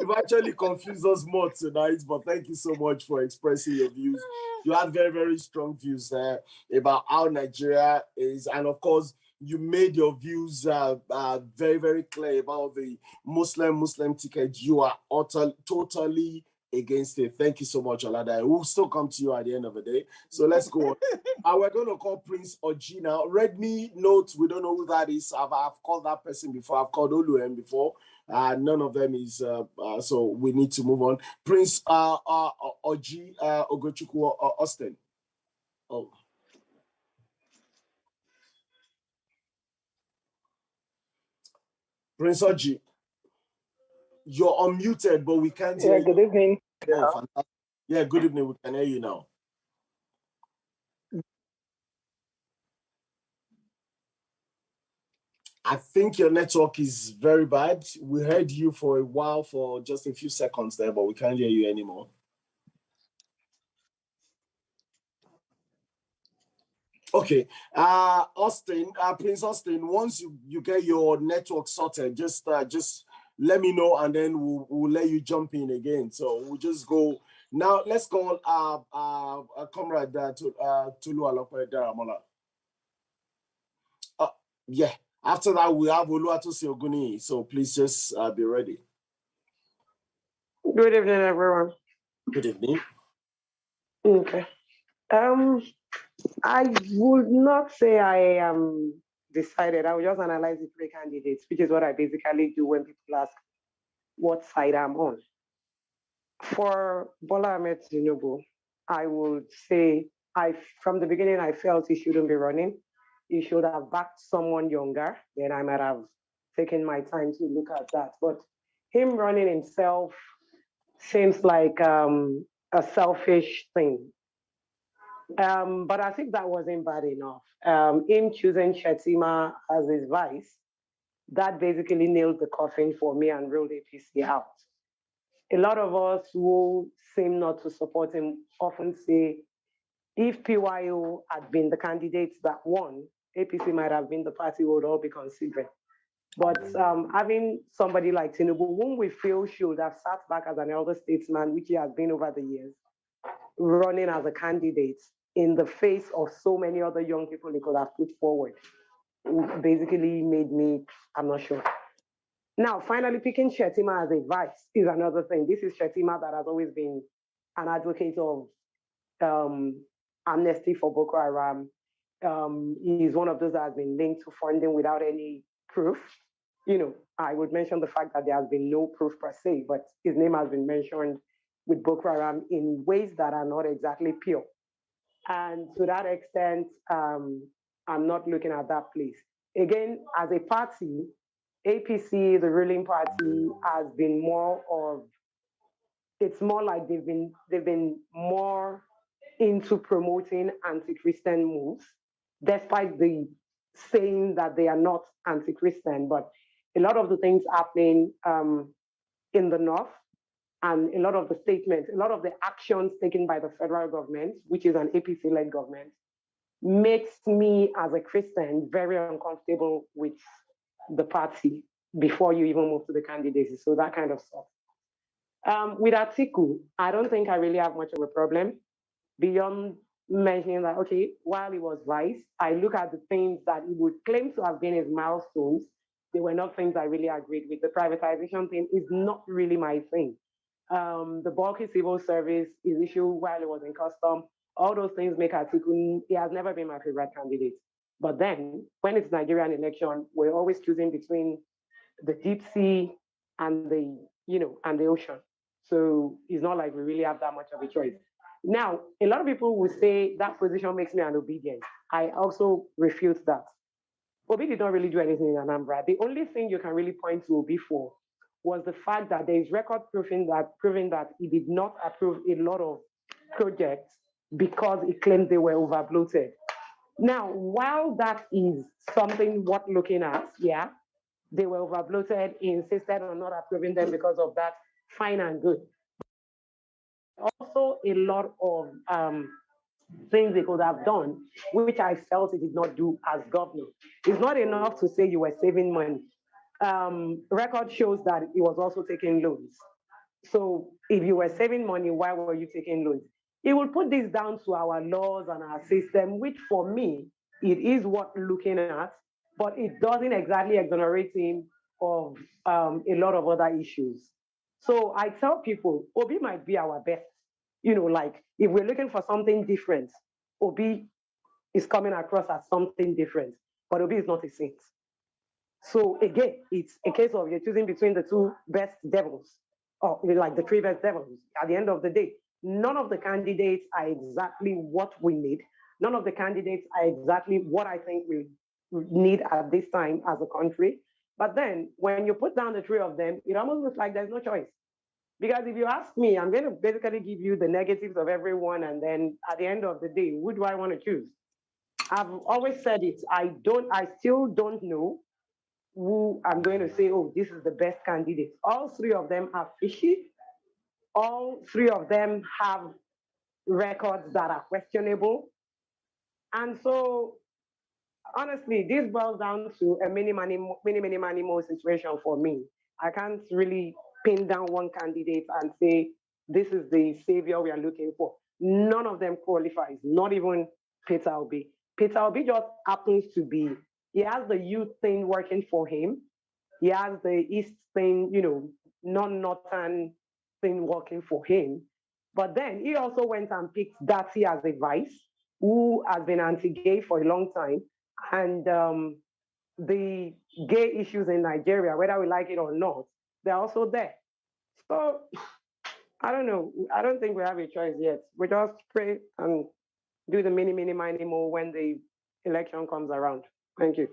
You've actually confused us more tonight, but thank you so much for expressing your views. You had very, very strong views there about how Nigeria is. And of course, you made your views very, very clear about the Muslim ticket. You are totally against it. Thank you so much, Olada. We'll still come to you at the end of the day. So let's go on. We're going to call Prince Oji now. Redmi Note, we don't know who that is. I've called that person before. I've called Oluem before. None of them is, so we need to move on. Prince Oji Ogochukwu Austin. Oh. Prince Oji, you're unmuted, but we can't hear you. Good evening. Oh, fantastic. Yeah, good evening. We can hear you now. I think your network is very bad. We heard you for a while, for just a few seconds there, but we can't hear you anymore. Okay, Austin, Prince Austin, once you get your network sorted, just let me know, and then we'll let you jump in again. So we'll just go now. Let's call comrade Tulu Alope Daramola. Yeah. After that, we have Oluwatosi Oguni. So please just be ready. Good evening, everyone. Good evening. Okay. I would not say I am decided. I will just analyze the three candidates, which is what I basically do when people ask what side I'm on. For Bola Ahmed Tinubu, I would say from the beginning I felt he shouldn't be running. He should have backed someone younger. Then I might have taken my time to look at that. But him running himself seems like a selfish thing. But I think that wasn't bad enough. Him choosing Shetima as his vice, that basically nailed the coffin for me and ruled APC out. A lot of us who seem not to support him often say, if PYO had been the candidates that won, APC might have been the party we would all be considering. But having somebody like Tinubu, whom we feel should have sat back as an elder statesman, which he has been over the years, running as a candidate in the face of so many other young people he could have put forward, basically made me, I'm not sure. Now, finally, picking Shetima as a vice is another thing. This is Shetima that has always been an advocate of amnesty for Boko Haram. He's one of those that has been linked to funding without any proof. I would mention the fact that there has been no proof per se, but his name has been mentioned with Boko Haram in ways that are not exactly pure. And to that extent, I'm not looking at that place. Again, as a party, APC, the ruling party, has been more of, it's more like they've been more into promoting anti-Christian moves, despite the saying that they are not anti-Christian. But a lot of the things happening in the North, and a lot of the statements, a lot of the actions taken by the federal government, which is an APC-led government, makes me as a Christian very uncomfortable with the party before you even move to the candidacy. So that kind of stuff. With Atiku, I don't think I really have much of a problem beyond mentioning that, okay, while he was vice, I look at the things that he would claim to have been his milestones. They were not things I really agreed with. The privatization thing is not really my thing. The bulky civil service is issued while he was in custom. All those things make Atiku, he has never been my favorite candidate. But then when it's Nigerian election, we're always choosing between the deep sea and the ocean. So it's not like we really have that much of a choice. Now, a lot of people will say that position makes me an obedient. I also refute that. Obi did not really do anything in Anambra. The only thing you can really point to Obi for was the fact that there is record proving that he did not approve a lot of projects because he claimed they were overbloated. Now, while that is something worth looking at, yeah, they were overbloated, he insisted on not approving them because of that, fine and good. Also, a lot of things they could have done, which I felt he did not do as governor. It's not enough to say you were saving money. Record shows that he was also taking loans. So if you were saving money, why were you taking loans? It will put this down to our laws and our system, which for me, it is worth looking at, but it doesn't exactly exonerate him of a lot of other issues. So I tell people, Obi might be our best. You know, like if we're looking for something different, Obi is coming across as something different, but Obi is not a saint. So again, it's a case of you're choosing between the two best devils, or like the three best devils. At the end of the day, none of the candidates are exactly what we need. None of the candidates are exactly what I think we need at this time as a country. But then when you put down the three of them, it almost looks like there's no choice. Because if you ask me, I'm going to basically give you the negatives of everyone. And then at the end of the day, who do I want to choose? I've always said it. I still don't know who I'm going to say, oh, this is the best candidate. All three of them are fishy. All three of them have records that are questionable. And so, honestly, this boils down to a mini, mo situation for me. I can't really pin down one candidate and say, this is the savior we are looking for. None of them qualifies, not even Peter Obi. Peter Obi just happens to be, he has the youth thing working for him. He has the East thing, you know, non-Northern thing working for him. But then he also went and picked Dati as a vice, who has been anti-gay for a long time. And the gay issues in Nigeria, whether we like it or not, they're also there. So I don't know. I don't think we have a choice yet. We just pray and do the mini, mo when the election comes around. Thank you.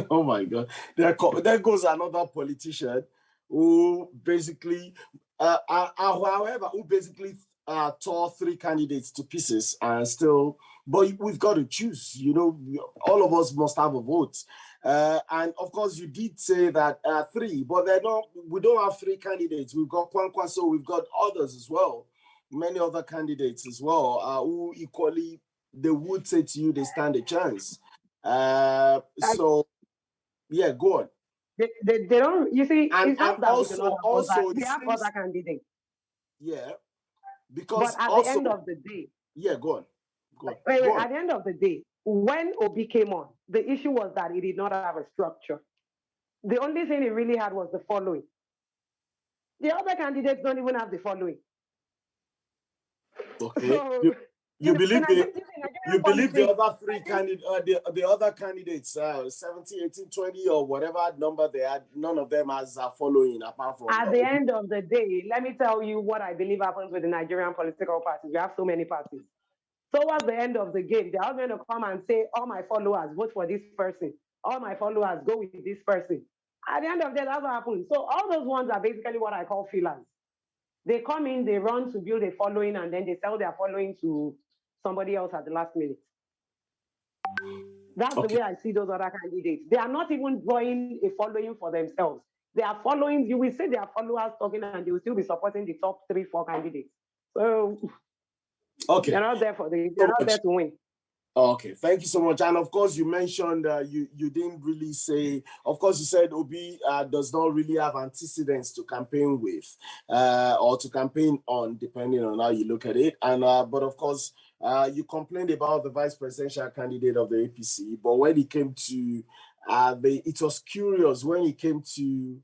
Oh my God. There goes another politician who basically, however, who basically tore three candidates to pieces and still, but we've got to choose, you know, all of us must have a vote. And of course, you did say that three, but we don't have three candidates. We've got Kwankwaso, we've got others as well, many other candidates as well, who equally, they would say to you, they stand a chance. So, yeah, go on. They don't, you see, and, it's not and that also, we have other candidates. Yeah, because but at the end of the day, yeah, go on. At the end of the day, when Obi came on, the issue was that he did not have a structure. The only thing he really had was the following. The other candidates don't even have the following. Okay. So, you believe the other three candidates, the other candidates, 70, 18, 20, or whatever number they had, none of them has a following apart from. At the end of the day, let me tell you what I believe happens with the Nigerian political parties. We have so many parties. So at the end of the game, they're all going to come and say, all my followers vote for this person. All my followers go with this person. At the end of the day, that's what happens. So all those ones are basically what I call fillers. They come in, they run to build a following, and then they sell their following to somebody else at the last minute. That's the way I see those other candidates. They are not even drawing a following for themselves. They are following, you will see their followers talking, and they will still be supporting the top 3, 4 candidates. So they're not there they're not there to win. Okay, thank you so much. And of course, you mentioned you didn't really say. Of course, you said Obi does not really have antecedents to campaign with or to campaign on, depending on how you look at it. And but of course, you complained about the vice presidential candidate of the APC. But when it came to it was curious when it came to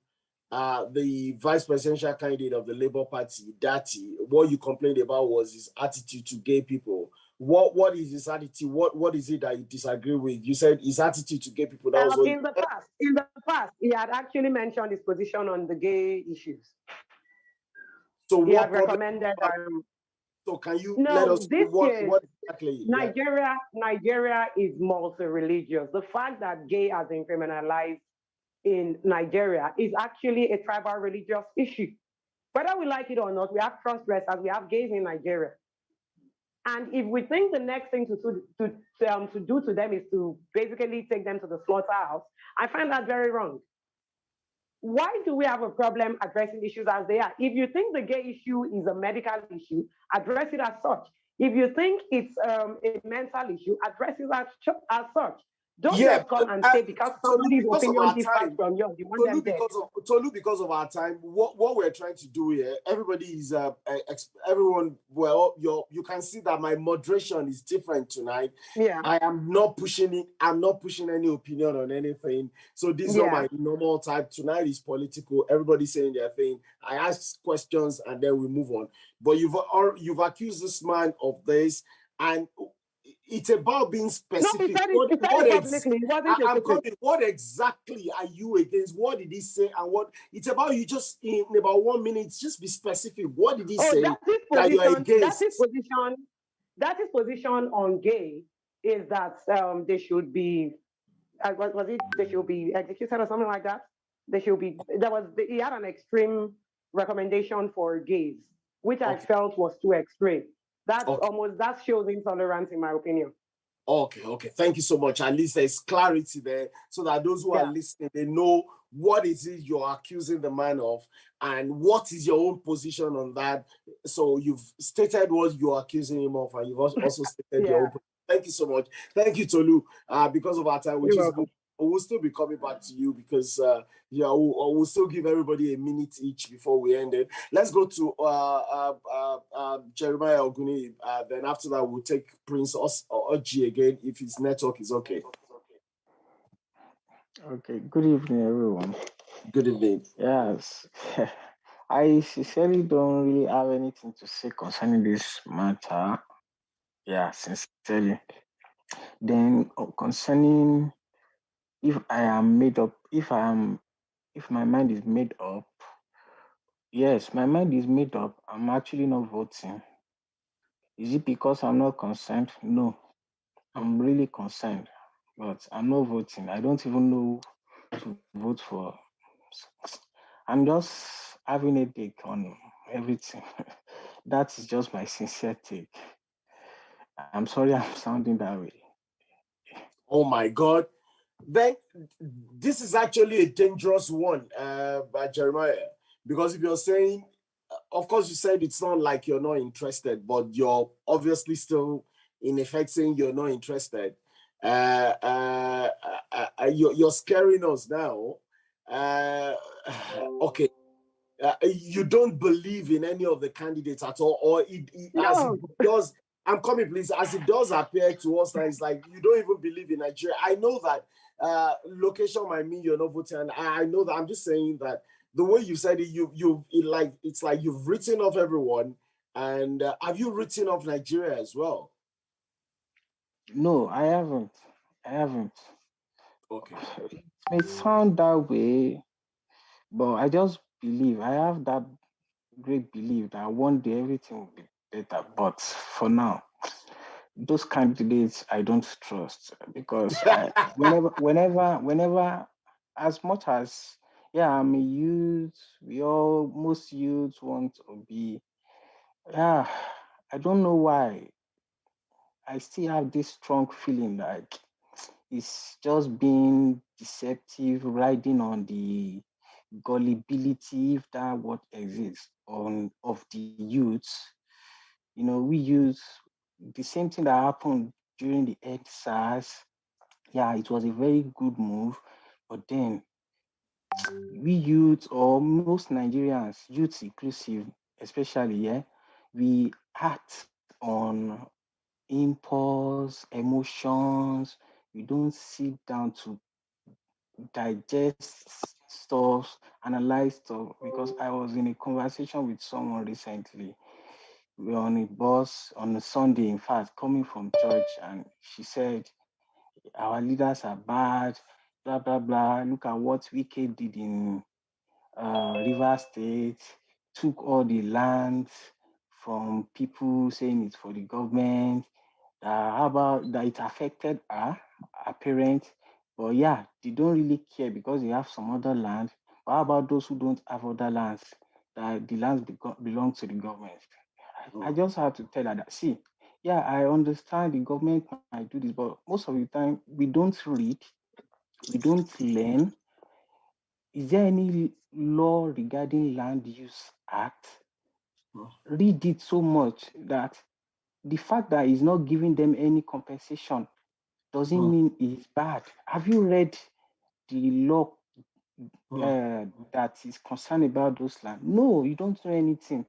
the vice presidential candidate of the Labour Party, Dati. What you complained about was his attitude to gay people. What is his attitude? What is it that you disagree with? You said his attitude to gay people. That was in the past, he had actually mentioned his position on the gay issues. So he what had recommended. So can you let us know what exactly? Nigeria is multi-religious. The fact that gay has been criminalized in Nigeria is actually a tribal religious issue. Whether we like it or not, we have cross-dressers, we have gays in Nigeria. And if we think the next thing to do to them is to basically take them to the slaughterhouse, I find that very wrong. Why do we have a problem addressing issues as they are? If you think the gay issue is a medical issue, address it as such. If you think it's a mental issue, address it as such. Don't just come and say because somebody's opinion differs from yours, you want them dead. Tolu, because of our time, what we're trying to do here, everybody is everyone. Well, you can see that my moderation is different tonight. Yeah, I am not pushing it. I'm not pushing any opinion on anything. So this is not my normal type. Tonight is political. Everybody's saying their thing. I ask questions and then we move on. But you've accused this man of this, and it's about being specific. No, he said it publicly. What exactly are you against? What did he say? And what it's about? You just in about 1 minute, just be specific. What did he say that you are against? That his position on gay is that they should be. They should be executed or something like that. They should be. He had an extreme recommendation for gays, which I felt was too extreme. That shows intolerance, in my opinion. Okay. Thank you so much. At least there's clarity there, so that those who are listening, they know what it is you're accusing the man of, and what is your own position on that. So you've stated what you're accusing him of, and you've also stated your own position. Thank you so much. Thank you, Tolu. Because of our time, we'll still be coming back to you because we'll still give everybody a minute each before we end it. Let's go to Jeremiah Oguni. Then after that, we'll take Prince Oji again if his network is okay. Okay. Good evening, everyone. Good evening. Yes. I sincerely don't really have anything to say concerning this matter. Yeah, sincerely. Then concerning if I am made up, if my mind is made up, yes, my mind is made up. I'm actually not voting. Is it because I'm not concerned? No, I'm really concerned, but I'm not voting. I don't even know to vote for. I'm just having a take on everything. That is just my sincere take. I'm sorry I'm sounding that way. Oh my God. Then this is actually a dangerous one, by Jeremiah, because if you're saying, of course, you said it's not like you're not interested, but you're obviously still in effect saying you're not interested. You're scaring us now. Okay. You don't believe in any of the candidates at all, or as it does. I'm coming, please. As it does appear to us, it's like you don't even believe in Nigeria. I know that location might mean you're not voting, and I know that. I'm just saying that the way you said it, it's like you've written off everyone. And have you written off Nigeria as well? No, I haven't. Okay. It may sound that way, but I just believe. I have that great belief that one day everything will be better. But for now, those candidates I don't trust, because whenever, as much as I'm a youth, most youths want to be. I don't know why. I still have this strong feeling like it's just being deceptive, riding on the gullibility, if that what exists of the youths. We use the same thing that happened during the EndSARS. Yeah, it was a very good move, but then we youth, or most Nigerians, youths inclusive, especially, we act on impulse, emotions. We don't sit down to digest stuff, analyze stuff. Because I was in a conversation with someone recently. We were on a bus on a Sunday, in fact, coming from church, and she said, our leaders are bad. blah, blah, blah. Look at what Wike did in River State, took all the land from people saying it's for the government. How about that it affected her parents? But yeah, they don't really care because they have some other land. But how about those who don't have other lands? That the lands belong to the government. I just had to tell her that, see, yeah, I understand the government might do this, but most of the time we don't read, we don't learn. Is there any law regarding land use act? Read it so much that the fact that it's not giving them any compensation doesn't mean it's bad. Have you read the law that is concerned about those land? No, you don't know anything.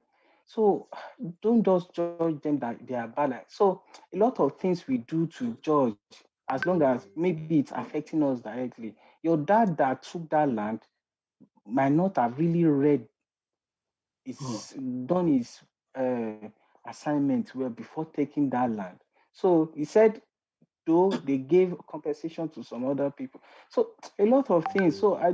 So don't just judge them that they are bad. So a lot of things we do to judge, as long as maybe it's affecting us directly. Your dad that took that land might not have really read, done his assignment well before taking that land. So he said, though they gave compensation to some other people. So a lot of things. So I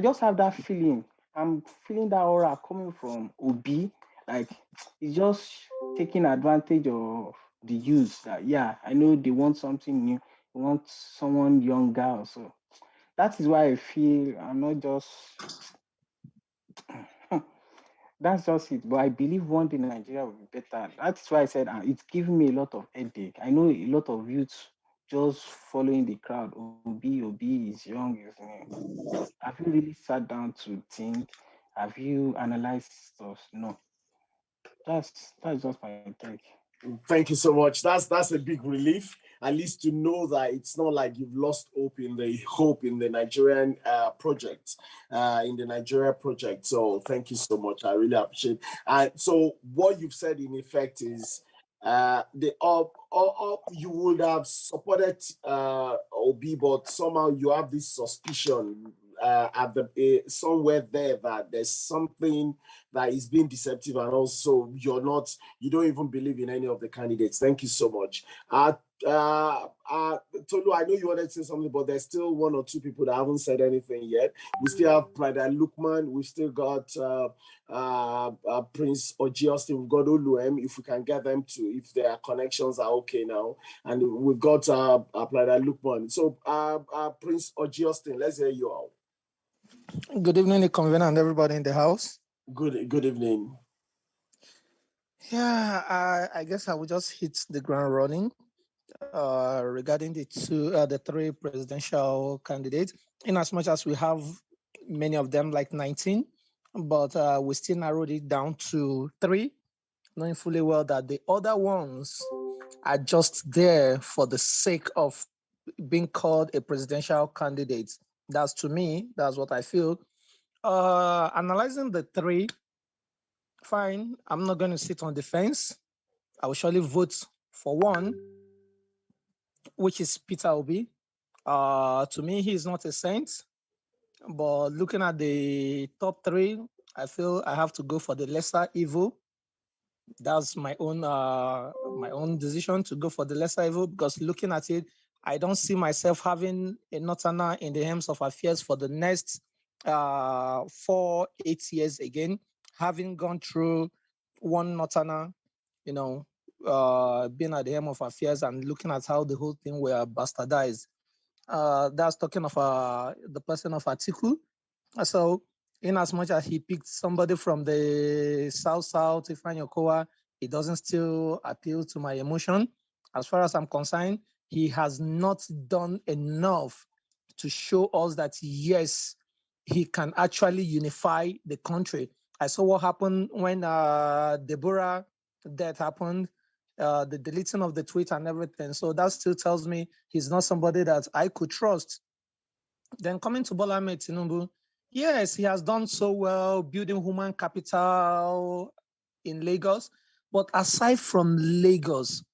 just have that feeling. I'm feeling that aura coming from Obi, like he's just taking advantage of the youth. That yeah, I know they want something new, they want someone younger also. That is why I feel I'm not just that's just it. But I believe one day Nigeria will be better. That's why I said it's giving me a lot of headache. I know a lot of youths just following the crowd. Obi is young, is new. Have you really sat down to think? Have you analyzed stuff? No. That's just my take. Thank you so much. That's a big relief, at least to know that it's not like you've lost hope in the Nigerian project, So thank you so much. I really appreciate it. And so what you've said in effect is you would have supported Obi, but somehow you have this suspicion at the somewhere there that there's something that is being deceptive, and also you don't even believe in any of the candidates. Thank you so much. Tolu, I know you wanted to say something, but there's still one or two people that haven't said anything yet. We still have PLIDE Lukman. We've still got Prince Ojiostin. We've got Oluem. If we can get them to, if their connections are okay now, and we've got PLIDE Lukman. So Prince Ojiostin, let's hear you out. Good evening, the convener and everybody in the house. Good evening. Yeah, I guess I will just hit the ground running regarding the three presidential candidates. In as much as we have many of them, like 19, but we still narrowed it down to 3, knowing fully well that the other ones are just there for the sake of being called a presidential candidate. That's, to me, that's what I feel. Analyzing the 3, fine, I'm not going to sit on the fence. I will surely vote for one, which is Peter Obi. To me, he is not a saint, but looking at the top 3, I feel I have to go for the lesser evil. That's my own decision to go for the lesser evil, because looking at it, I don't see myself having a northerner in the helms of affairs for the next 4-8 years again, having gone through one northerner, being at the helm of affairs and looking at how the whole thing were bastardized. That's talking of the person of Atiku. So in as much as he picked somebody from the South, Ifeanyi Okowa, it doesn't still appeal to my emotion. As far as I'm concerned, he has not done enough to show us that, yes, he can actually unify the country. I saw what happened when Deborah death happened, the deleting of the tweet and everything. So that still tells me he's not somebody that I could trust. Then coming to Bola Ahmed Tinubu, yes, he has done so well building human capital in Lagos. But aside from Lagos,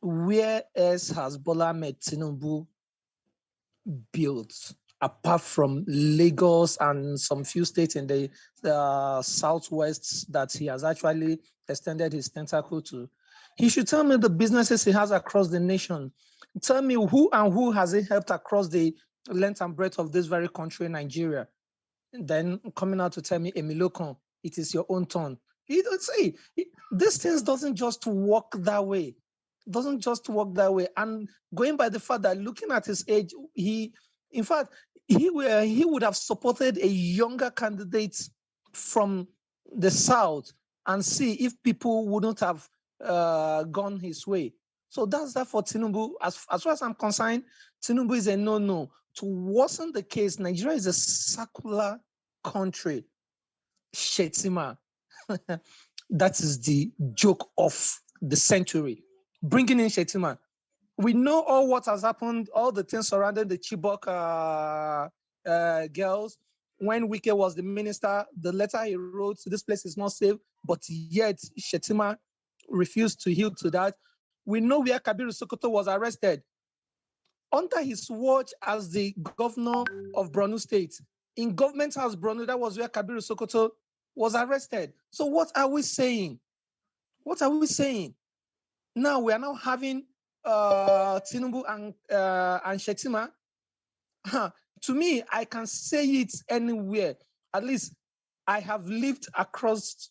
where else has Bola Ahmed Tinubu built apart from Lagos and some few states in the southwest that he has actually extended his tentacle to? He should tell me the businesses he has across the nation. Tell me who has he helped across the length and breadth of this very country, Nigeria, and then coming out to tell me, Emilokon, it is your own turn. These things doesn't just work that way. Doesn't just work that way. And going by the fact that looking at his age, he would have supported a younger candidate from the South and see if people wouldn't have gone his way. So that's that for Tinubu. As far as I'm concerned, Tinubu is a no-no. To worsen the case, Nigeria is a secular country. Shetima, that is the joke of the century. Bringing in Shetima. We know all what has happened, all the things surrounding the Chibok girls. When Wike was the minister, the letter he wrote, this place is not safe, but yet Shetima refused to yield to that. We know where Kabiru Sokoto was arrested. Under his watch as the governor of Borno State, in Government House Borno, that was where Kabiru Sokoto was arrested. So what are we saying? What are we saying? Now we are now having Tinubu and Shetima. To me, I can say it anywhere. At least I have lived across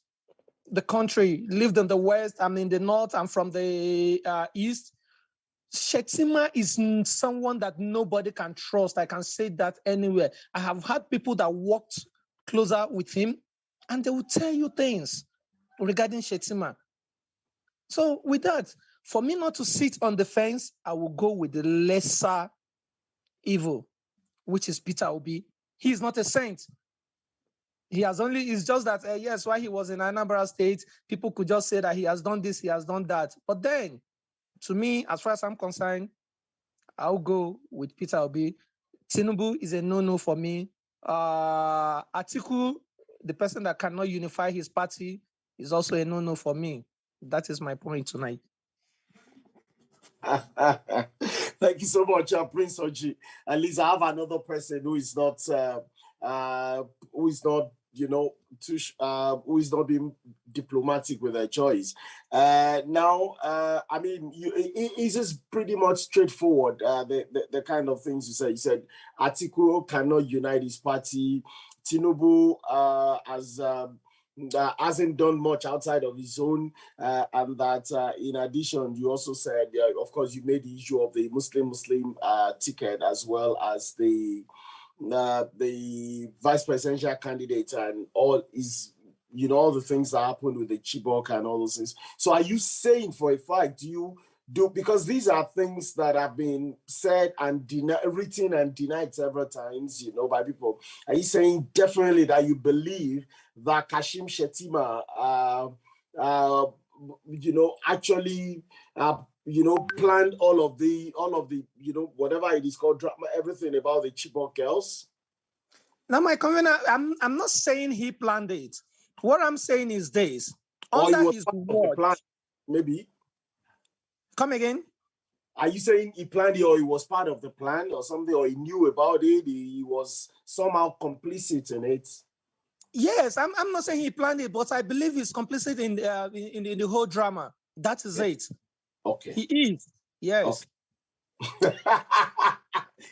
the country, lived in the West, I'm in the North, I'm from the East. Shetima is someone that nobody can trust. I can say that anywhere. I have had people that worked closer with him, and they will tell you things regarding Shetima. So with that, for me not to sit on the fence, I will go with the lesser evil, which is Peter Obi. He is not a saint. It's just that, yes, while he was in Anambra State, people could just say that he has done this, he has done that. But then, to me, as far as I'm concerned, I'll go with Peter Obi. Tinubu is a no-no for me. Atiku, the person that cannot unify his party, is also a no-no for me. That is my point tonight. Thank you so much, Prince Oji. At least I have another person who is not who is not being diplomatic with their choice. Now, I mean, it's just pretty much straightforward. The kind of things you said. You said Atiku cannot unite his party. Tinubu hasn't done much outside of his own, and that in addition, you also said, of course, you made the issue of the Muslim ticket as well as the vice presidential candidate and all is, all the things that happened with the Chibok and all those things. So are you saying for a fact, because these are things that have been said and written and denied several times, by people. Are you saying definitely that you believe that Kashim Shetima, actually, planned all of the, whatever it is called, drama, everything about the Chibok girls? Now, my comment, I'm not saying he planned it. What I'm saying is this: under his watch, maybe. Come again? Are you saying he planned it, or he was part of the plan, or something, or he knew about it? He was somehow complicit in it. Yes, I'm not saying he planned it, but I believe he's complicit in the whole drama. That is it. Okay. He is. Yes. Okay.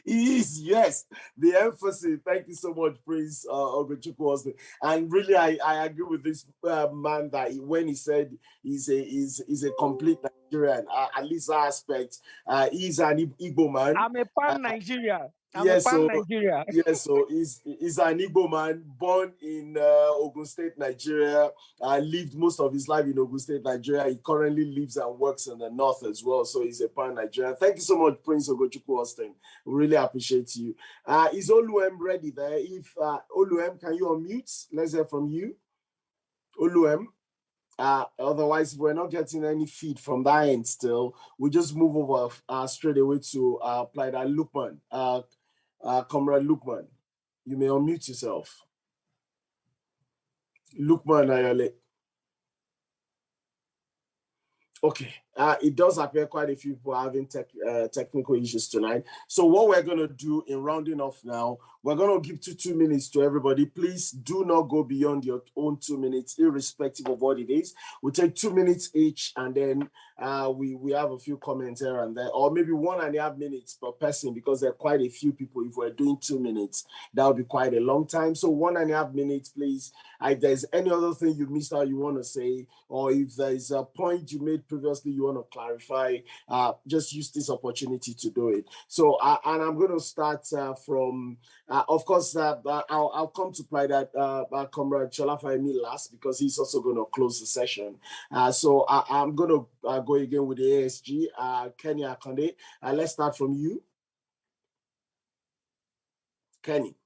He is, yes. The emphasis. Thank you so much, Prince Ogochukwu. And really, I agree with this man that when he said he's a complete Nigerian, at least that aspect, he's an Igbo man. I'm a pan-Nigeria. Nigeria. Yes, so he's an Igbo man, born in Ogun State, Nigeria, lived most of his life in Ogun State, Nigeria. He currently lives and works in the north as well, so he's a pan-Nigerian. Thank you so much, Prince Ogochukwu Austin. We really appreciate you. Is Oluem ready there? If Oluem, can you unmute? Let's hear from you. Oluem. Otherwise, if we're not getting any feed from that end still, we just move over straight away to PLIDE Lukman. Comrade Lukman, you may unmute yourself. Lukman Ayale. Okay, It does appear quite a few people are having technical issues tonight. So what we're going to do in rounding off now, we're going to give 2 minutes to everybody. Please do not go beyond your own 2 minutes, irrespective of what it is. We'll take 2 minutes each, and then we have a few comments here and there, or maybe 1.5 minutes per person, because there are quite a few people. If we're doing 2 minutes, that would be quite a long time. So 1.5 minutes, please. If there's any other thing you missed out you want to say, or if there's a point you made previously you want to clarify, just use this opportunity to do it. So, and I'm going to start from, of course, I'll come to PLIDE Comrade Cholafayemi last, because he's also going to close the session. So I'm going to go again with the ASG, Kenny Akande. Let's start from you. Kenny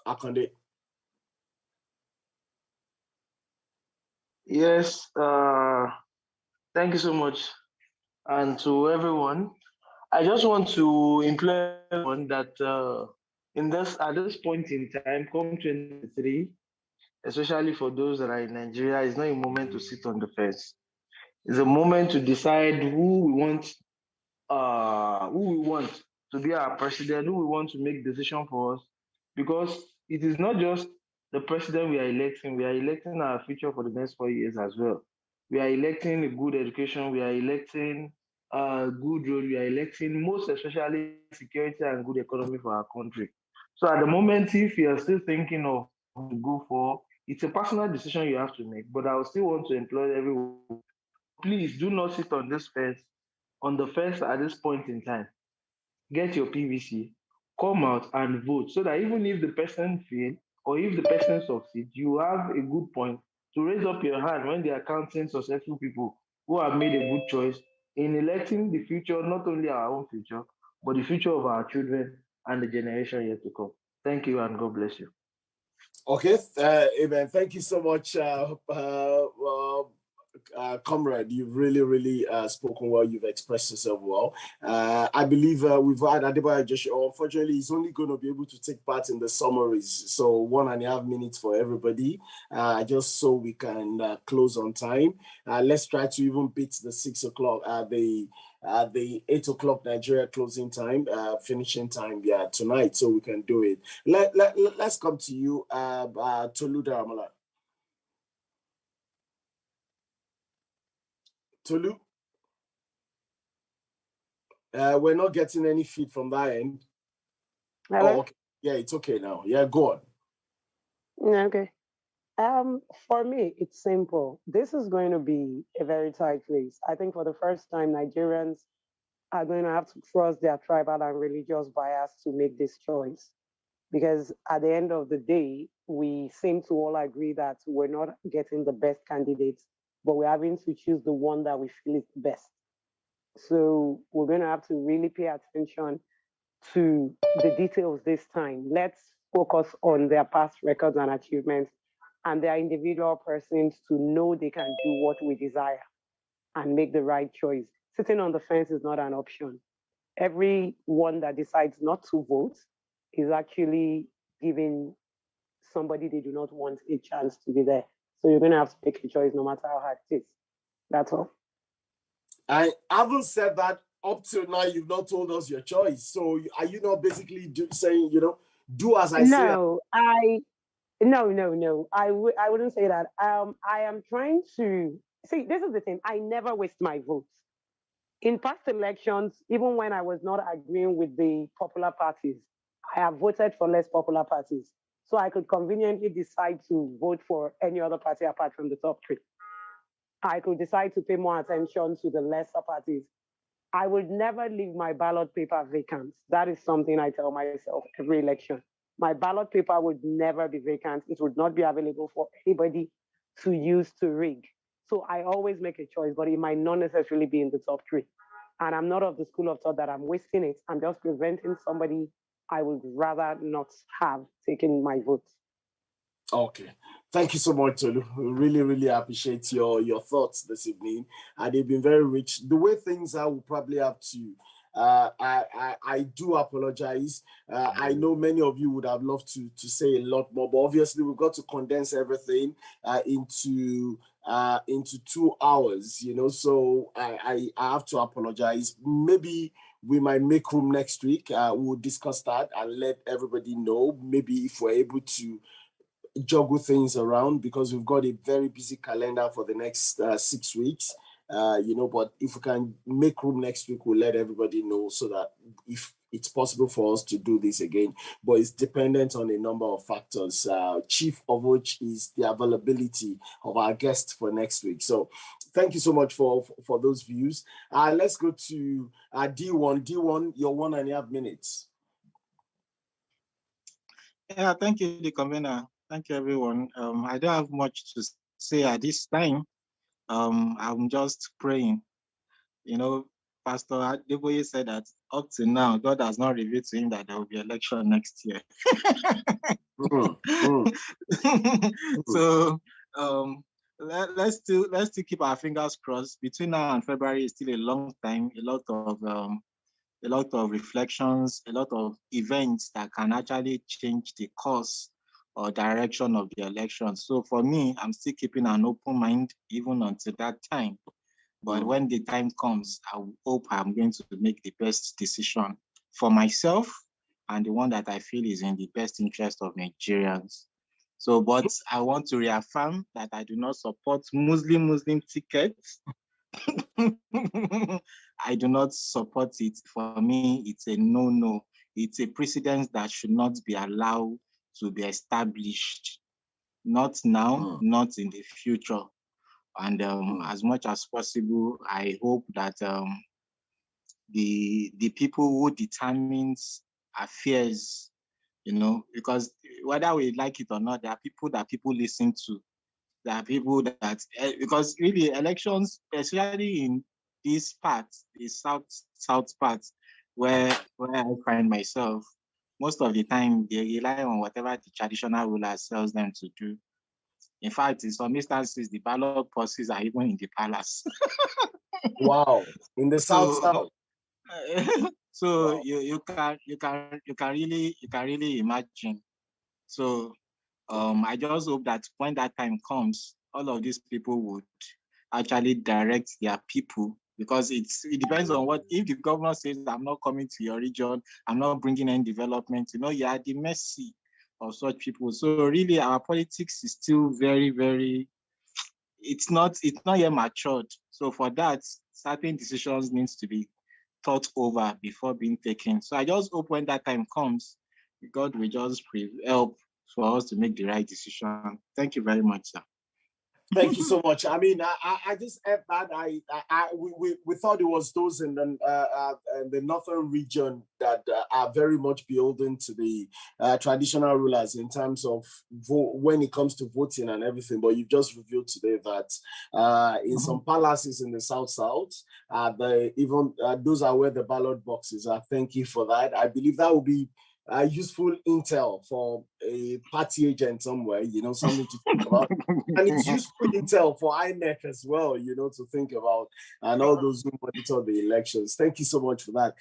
Akande. Yes, thank you so much. And to everyone, I just want to implore everyone that at this point in time, come 2023, especially for those that are in Nigeria, it's not a moment to sit on the fence. It's a moment to decide who we want to be our president, who we want to make decision for us, because it is not just the president we are electing our future for the next 4 years as well. We are electing a good education, we are electing a good road, we are electing most especially security and good economy for our country. So at the moment, if you are still thinking of who to go for, it's a personal decision you have to make, but I would still want to employ everyone. Please do not sit on the fence at this point in time. Get your PVC, come out and vote, so that even if the person fails or if the person succeeds, you have a good point to raise up your hand when they are counting successful people who have made a good choice in electing the future, not only our own future, but the future of our children and the generation yet to come. Thank you and God bless you. Okay, Amen. Thank you so much, comrade. You've really spoken well. You've expressed yourself well. I believe we've had Adebayo Joshua. Unfortunately, he's only going to be able to take part in the summaries. So 1.5 minutes for everybody, just so we can close on time. Let's try to even beat the 6 o'clock, the 8 o'clock Nigeria closing time, finishing time, tonight, so we can do it. Let's come to you, Tolu Daramala. Tolu, we're not getting any feed from that end. Hello? Oh, okay. Yeah, it's okay now. Yeah, go on. Okay. For me, it's simple. This is going to be a very tight place. I think for the first time, Nigerians are going to have to cross their tribal and religious bias to make this choice. Because at the end of the day, we seem to all agree that we're not getting the best candidates, but we're having to choose the one that we feel is the best. So we're going to have to really pay attention to the details this time. Let's focus on their past records and achievements and their individual persons to know they can do what we desire and make the right choice. Sitting on the fence is not an option. Everyone that decides not to vote is actually giving somebody they do not want a chance to be there. So you're going to have to make a choice no matter how hard it is. That's all. I haven't said that up till now. You've not told us your choice. So are you not basically saying, do as I say? No, no. I wouldn't say that. I am trying to see. This is the thing. I never waste my votes. In past elections, even when I was not agreeing with the popular parties, I have voted for less popular parties. So I could conveniently decide to vote for any other party apart from the top 3. I could decide to pay more attention to the lesser parties. I would never leave my ballot paper vacant. That is something I tell myself every election. My ballot paper would never be vacant. It would not be available for anybody to use to rig. So I always make a choice, but it might not necessarily be in the top 3. And I'm not of the school of thought that I'm wasting it. I'm just preventing somebody I would rather not have taken my vote. Okay. Thank you so much, Tolu. Really appreciate your thoughts this evening. And they've been very rich. The way things are, we'll probably have to I do apologize. I know many of you would have loved to say a lot more, but obviously we've got to condense everything into 2 hours, you know, so I have to apologize. Maybe we might make room next week. We'll discuss that and let everybody know, maybe if we're able to juggle things around, because we've got a very busy calendar for the next 6 weeks. You know, but if we can make room next week, we'll let everybody know so that if it's possible for us to do this again, but it's dependent on a number of factors, chief of which is the availability of our guests for next week. So thank you so much for those views. Let's go to D1. D1, your 1.5 minutes. Yeah, thank you, the convener. Thank you, everyone. I don't have much to say at this time. I'm just praying. You know, Pastor Adeboye said that up to now, God has not revealed to him that there will be election next year. So let's still keep our fingers crossed. Between now and February is still a long time. A lot of reflections, a lot of events that can actually change the course or direction of the election. So for me, I'm still keeping an open mind even until that time. But when the time comes, I hope I'm going to make the best decision for myself and the one that I feel is in the best interest of Nigerians. So, but I want to reaffirm that I do not support Muslim tickets. I do not support it. For me, it's a no-no. It's a precedent that should not be allowed to be established. Not now, not in the future. And as much as possible, I hope that the people who determines affairs, you know, because whether we like it or not, there are people that people listen to. There are people that, because really elections, especially in this part, the south part, where I find myself, most of the time they rely on whatever the traditional ruler tells them to do. In fact, in some instances, the ballot boxes are even in the palace. Wow, in the south. So wow. you can really imagine. So I just hope that when that time comes, all of these people would actually direct their people, because it depends on what, if the governor says, I'm not coming to your region, I'm not bringing any development, you know, you are at the mercy of such people. So really our politics is still very, very, it's not yet matured. So for that, certain decisions needs to be thought over before being taken. So I just hope when that time comes, God will just help for us to make the right decision. Thank you very much, sir. Thank you so much. I mean, I just add that we thought it was those in the northern region that are very much beholden to the traditional rulers in terms of when it comes to voting and everything. But you've just revealed today that in some palaces in the south, those are where the ballot boxes are. Thank you for that. I believe that will be useful intel for a party agent somewhere, you know, something to think about. And it's useful intel for INEC as well, you know, to think about, and all those who monitor the elections. Thank you so much for that.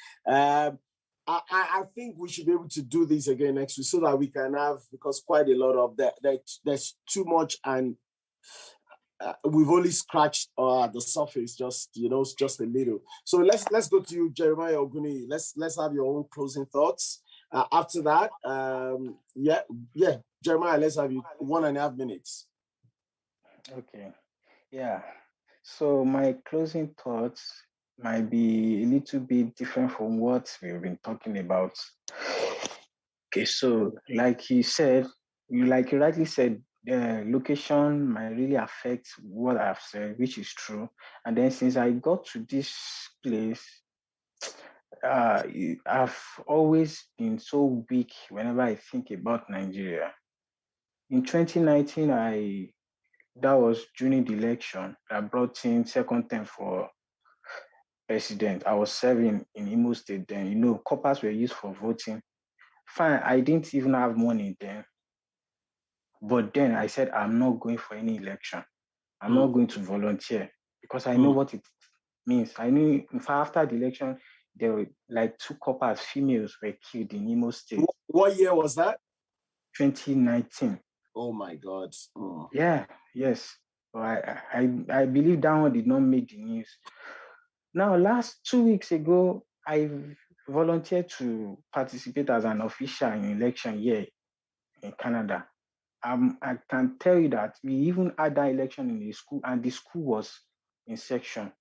I think we should be able to do this again next week so that we can have, because quite a lot of that, there's too much, and we've only scratched the surface, just, you know, just a little. So let's go to you, Jeremiah Oguni. Let's have your own closing thoughts. After that, Jeremiah, let's have you 1.5 minutes. Okay, yeah. So my closing thoughts might be a little bit different from what we've been talking about. Okay, so like you rightly said, location might really affect what I've said, which is true. And then since I got to this place, I've always been so weak whenever I think about Nigeria. In 2019, that was during the election, I brought in second term for president. I was serving in Imo State then. You know, coppers were used for voting. Fine, I didn't even have money then. But then I said, I'm not going for any election. I'm not going to volunteer because I know what it means. I knew, in fact, after the election, there were like 2 coppers, females were killed in Imo State. What year was that? 2019. Oh my God. Oh. Yeah, yes. So I believe that one did not make the news. Now, last 2 weeks ago, I volunteered to participate as an official in election here in Canada. I can tell you that we even had that election in the school, and the school was in section.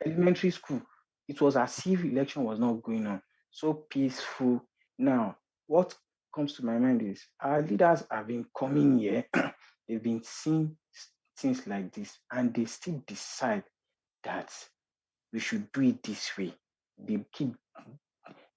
Elementary school. It was as if election was not going on. So peaceful. Now, what comes to my mind is our leaders have been coming here. They've been seeing things like this, and they still decide that we should do it this way. They keep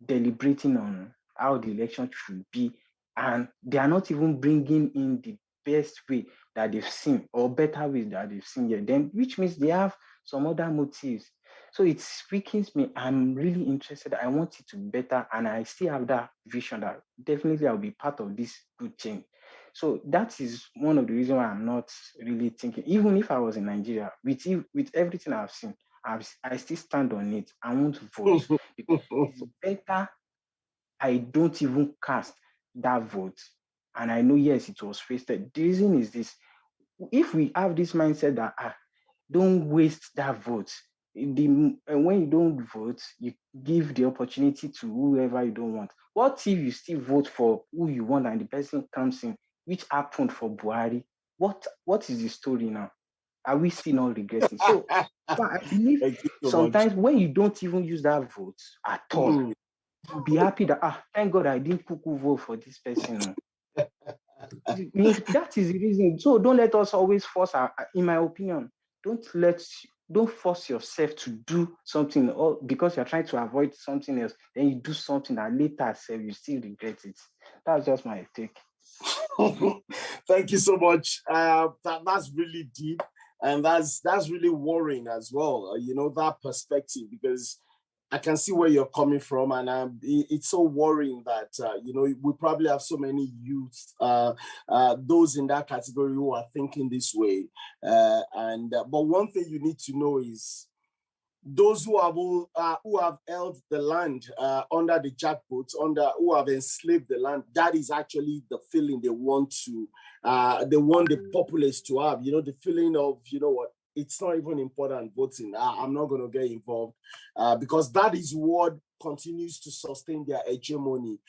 deliberating on how the election should be, and they are not even bringing in the best way that they've seen or better ways that they've seen here. Then, which means they have some other motives. So it weakens me. I'm really interested. I want it to be better, and I still have that vision that definitely I'll be part of this good change. So that is one of the reasons why I'm not really thinking, even if I was in Nigeria, with everything I've seen, I still stand on it. I won't vote because it's better I don't even cast that vote. And I know, yes, it was wasted. The reason is this: if we have this mindset that don't waste that vote, when you don't vote, you give the opportunity to whoever you don't want. What if you still vote for who you want and the person comes in, which happened for Buhari? What is the story now? Are we still not regretting? So I believe sometimes when you don't even use that vote at all, you'll be happy that, thank God I didn't vote for this person. That is the reason. So don't let us always force in my opinion, don't force yourself to do something, or because you're trying to avoid something else, then you do something that later you still regret it. That's just my take. Thank you so much. That's really deep, and that's really worrying as well. That perspective, because I can see where you're coming from, and it's so worrying that we probably have so many youth, those in that category who are thinking this way. But one thing you need to know is those who have held the land under the jackboot, who have enslaved the land. That is actually the feeling they want the populace to have. The feeling of what. It's not even important voting. I'm not going to get involved because that is what continues to sustain their hegemony.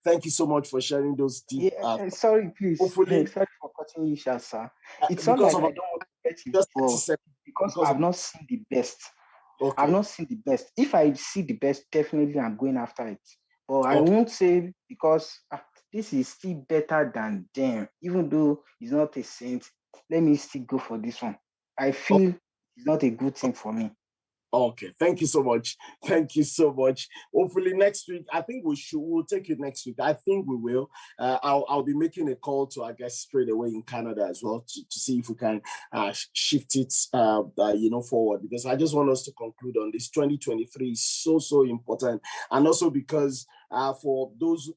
Thank you so much for sharing those deep. Sorry, please. Sorry for cutting you short, sir. It's not like I don't want to get involved because I've not seen the best. Okay. I've not seen the best. If I see the best, definitely I'm going after it. But I won't say because this is still better than them, even though it's not a saint. Let me still go for this one. I feel it's not a good thing for me. Okay, thank you so much. Thank you so much. Hopefully next week, I think we'll take it next week. I think we will. I'll be making a call to, I guess, straight away in Canada as well to see if we can shift it, forward, because I just want us to conclude on this. 2023 is so important, and also because for those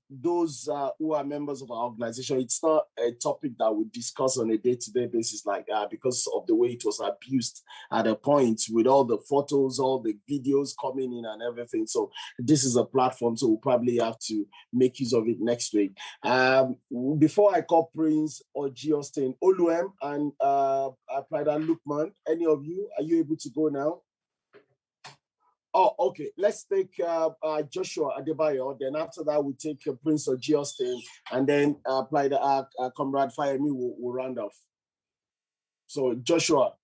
who are members of our organization, it's not a topic that we discuss on a day-to-day basis because of the way it was abused at a point with all the photos, all the videos coming in and everything. So this is a platform, so we'll probably have to make use of it next week. Before I call Prince or Geostain, Oluem and PLIDE Lukman, any of you, are you able to go now? Oh, okay. Let's take Joshua Adebayo. Then after that, we'll take Prince or Geostain, and then PLIDE Comrade Fayemi will round off. So Joshua,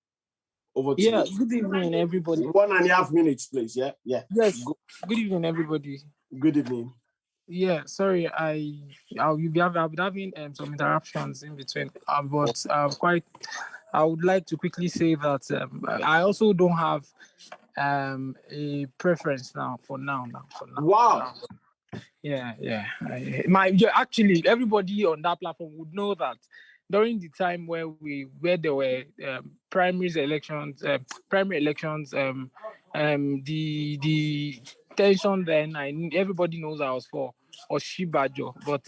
over to you. Yeah, good evening, everybody. 1.5 minutes, please. Yeah. Yes. Good evening, everybody. Good evening. Yeah, sorry, I'll be having some interruptions in between, but I would like to quickly say that I also don't have a preference for now. Wow. Yeah. Actually, everybody on that platform would know that during the time where there were primary elections, the tension then, everybody knows I was for Oshibajo, but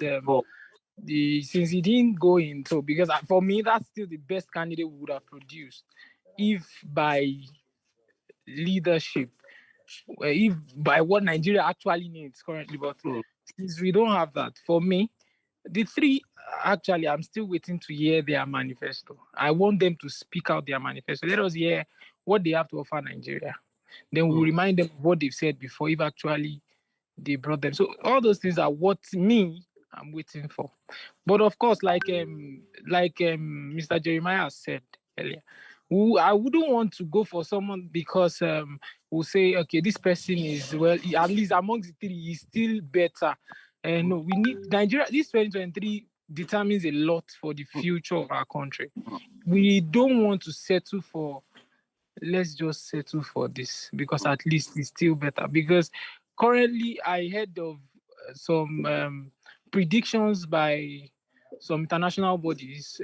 since he didn't go in, so because for me that's still the best candidate we would have produced if by leadership if by what Nigeria actually needs currently. But since we don't have that, for me, the three, actually, I'm still waiting to hear their manifesto. I want them to speak out their manifesto. Let us hear what they have to offer Nigeria. Then we'll remind them of what they've said before, if actually they brought them. So all those things are what I'm waiting for. But of course, like Mr. Jeremiah said earlier, I wouldn't want to go for someone because we'll say, okay, this person is, well, at least amongst the three, he's still better. And no, we need Nigeria. This 2023 determines a lot for the future of our country. We don't want to settle for, let's just settle for this because at least it's still better. Because currently, I heard of some predictions by some international bodies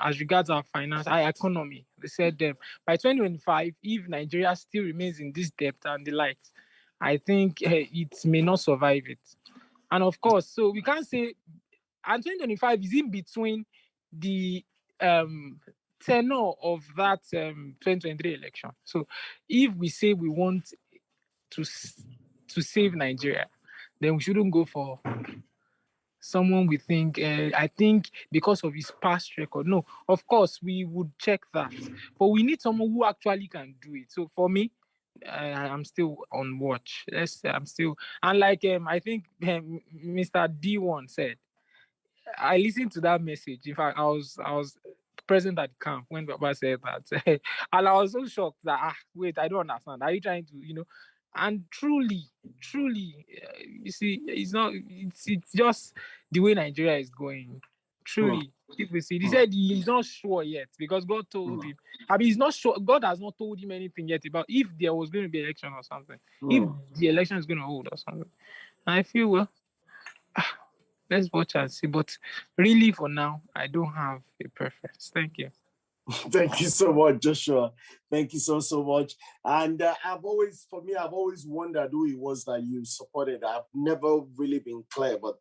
as regards our finance, our economy. They said by 2025, if Nigeria still remains in this debt and the likes, I think it may not survive it. And of course, so we can't say, and 2025 is in between the tenure of that 2023 election. So if we say we want to save Nigeria, then we shouldn't go for someone we think, I think because of his past record. No, of course, we would check that. But we need someone who actually can do it. So for me, I'm still on watch. Let's say I'm still, and like I think Mr. D1 said, I listened to that message. In fact, I was present at the camp when Baba said that, and I was so shocked that wait, I don't understand. Are you trying to, And truly, you see, it's not. It's just the way Nigeria is going. Truly, people see. He said he's not sure yet because God told him. I mean, he's not sure. God has not told him anything yet about if there was going to be election or something. If the election is going to hold or something. And I feel, well, let's watch and see. But really, for now, I don't have a preference. Thank you. Thank you so much, Joshua. Thank you so much. And I've always wondered who it was that you supported. I've never really been clear, but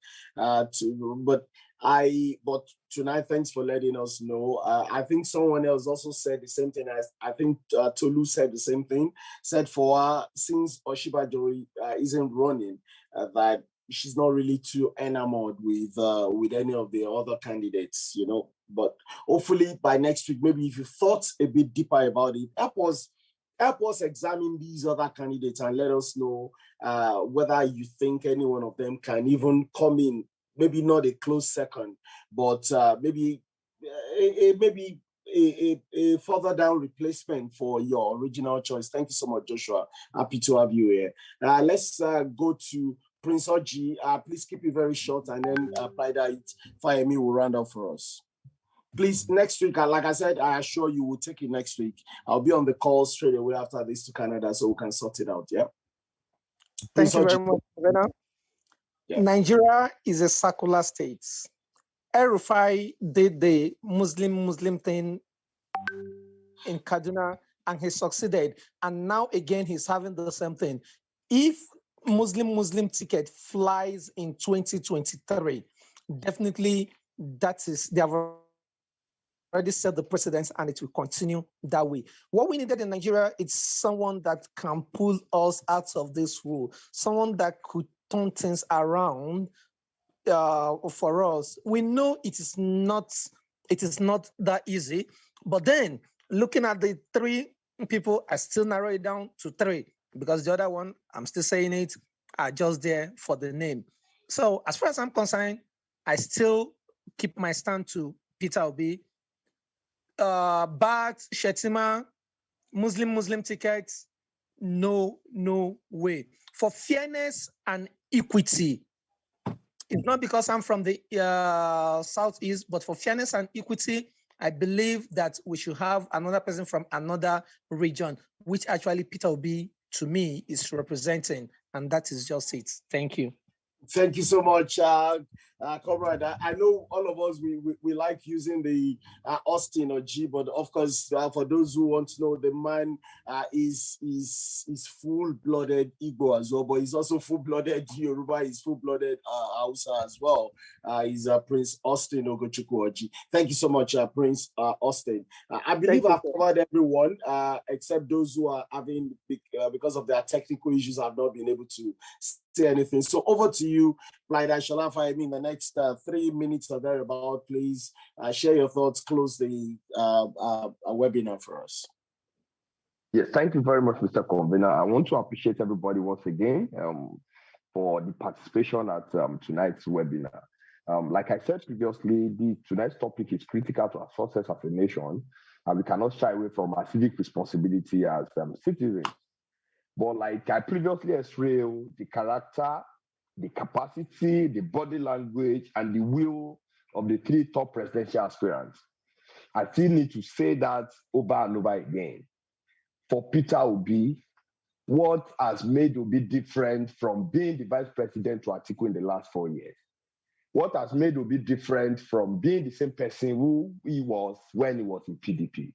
tonight, thanks for letting us know. I think someone else also said the same thing. As I think Tolu said the same thing. Said for her, since Oshibajori isn't running, that she's not really too enamored with any of the other candidates, But hopefully by next week, maybe if you thought a bit deeper about it, help us examine these other candidates and let us know whether you think any one of them can even come in, maybe not a close second, but maybe a further down replacement for your original choice. Thank you so much, Joshua. Happy to have you here. Let's go to Prince Oji. Please keep it very short, and then PLIDE Fayemi will round up for us. Please, next week, like I said, I assure you we'll take it next week. I'll be on the call straight away after this to Canada so we can sort it out, yeah? Thank you very much, Governor. Yeah. Nigeria is a secular state. El-Rufai did the Muslim thing in Kaduna and he succeeded. And now again, he's having the same thing. If Muslim ticket flies in 2023, definitely they have already set the precedence and it will continue that way. What we needed in Nigeria is someone that can pull us out of this rule, someone that could turn things around for us. We know it is not that easy, but then looking at the three people, I still narrow it down to three because the other one, I'm still saying it, are just there for the name. So as far as I'm concerned, I still keep my stand to Peter Obi. But Shetima, Muslim tickets, no way. For fairness and equity, it's not because I'm from the Southeast, but for fairness and equity, I believe that we should have another person from another region, which actually Peter Obi, to me, is representing. And that is just it. Thank you. Thank you so much. Comrade, I know all of us, we like using the Austin or G, but of course, for those who want to know, the man is full-blooded Igbo as well, but he's also full-blooded Yoruba, he's full-blooded Hausa as well. He's Prince Austin Ogochukwu Oji. Thank you so much, Prince Austin. I believe I've covered everyone, except those who are having, because of their technical issues, have not been able to say anything. So over to you, PLIDE Shalafa. I mean, the next 3 minutes or thereabout, please share your thoughts, close the webinar for us. Yes, thank you very much, Mr. Convener. I want to appreciate everybody once again for the participation at tonight's webinar. Like I said previously, tonight's topic is critical to our success as a nation, and we cannot shy away from our civic responsibility as citizens. But like I previously explained, the character, the capacity, the body language, and the will of the 3 top presidential aspirants, I still need to say that over and over again. For Peter Obi, what has made Obi different from being the vice president to Atiku in the last 4 years? What has made Obi different from being the same person who he was when he was in PDP?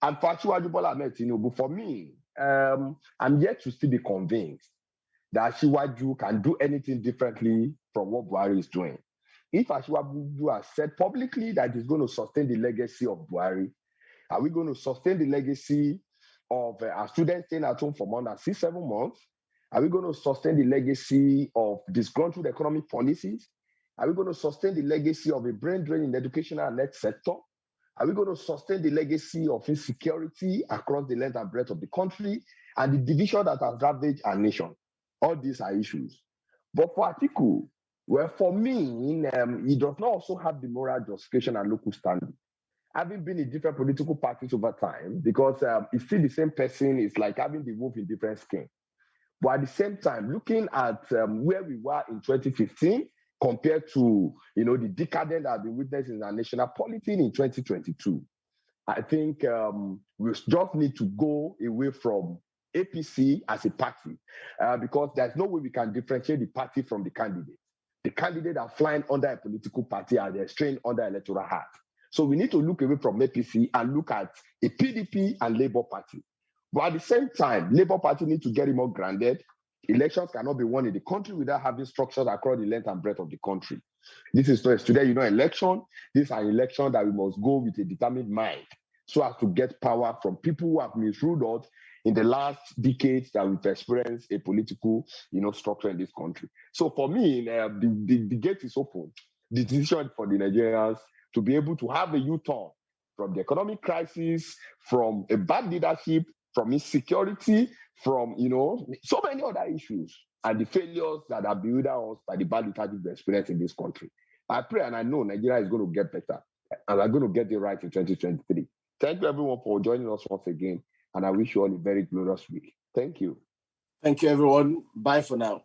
And for Asiwaju Bola Ahmed Tinubu, for me, I'm yet to still be convinced that Asiwaju can do anything differently from what Buhari is doing. If Asiwaju has said publicly that he's going to sustain the legacy of Buhari, are we going to sustain the legacy of our students staying at home for more than 6-7 months? Are we going to sustain the legacy of disgruntled economic policies? Are we going to sustain the legacy of a brain drain in the educational and health sector? Are we going to sustain the legacy of insecurity across the length and breadth of the country and the division that has ravaged our nation? All these are issues. But for Atiku, well, for me, he does not also have the moral justification and local standing. Having been in different political parties over time, because it's still the same person, it's like having the wolf in different skin. But at the same time, looking at where we were in 2015, compared to the decadence that has been witnessed in our national polity in 2022, I think we just need to go away from APC as a party because there's no way we can differentiate the party from the candidate. The candidate are flying under a political party and they're staying under electoral hat. So we need to look away from APC and look at a PDP and Labour Party. But at the same time, Labour Party need to get it more grounded. Elections cannot be won in the country without having structures across the length and breadth of the country. This is not today, election. This is an election that we must go with a determined mind so as to get power from people who have misruled us in the last decades that we've experienced a political, structure in this country. So for me, the gate is open. The decision for the Nigerians to be able to have a U-turn from the economic crisis, from a bad leadership, from insecurity, from, so many other issues and the failures that have been with us by the bad leadership experience in this country. I pray and I know Nigeria is going to get better and we're going to get it right in 2023. Thank you everyone for joining us once again and I wish you all a very glorious week. Thank you. Thank you everyone. Bye for now.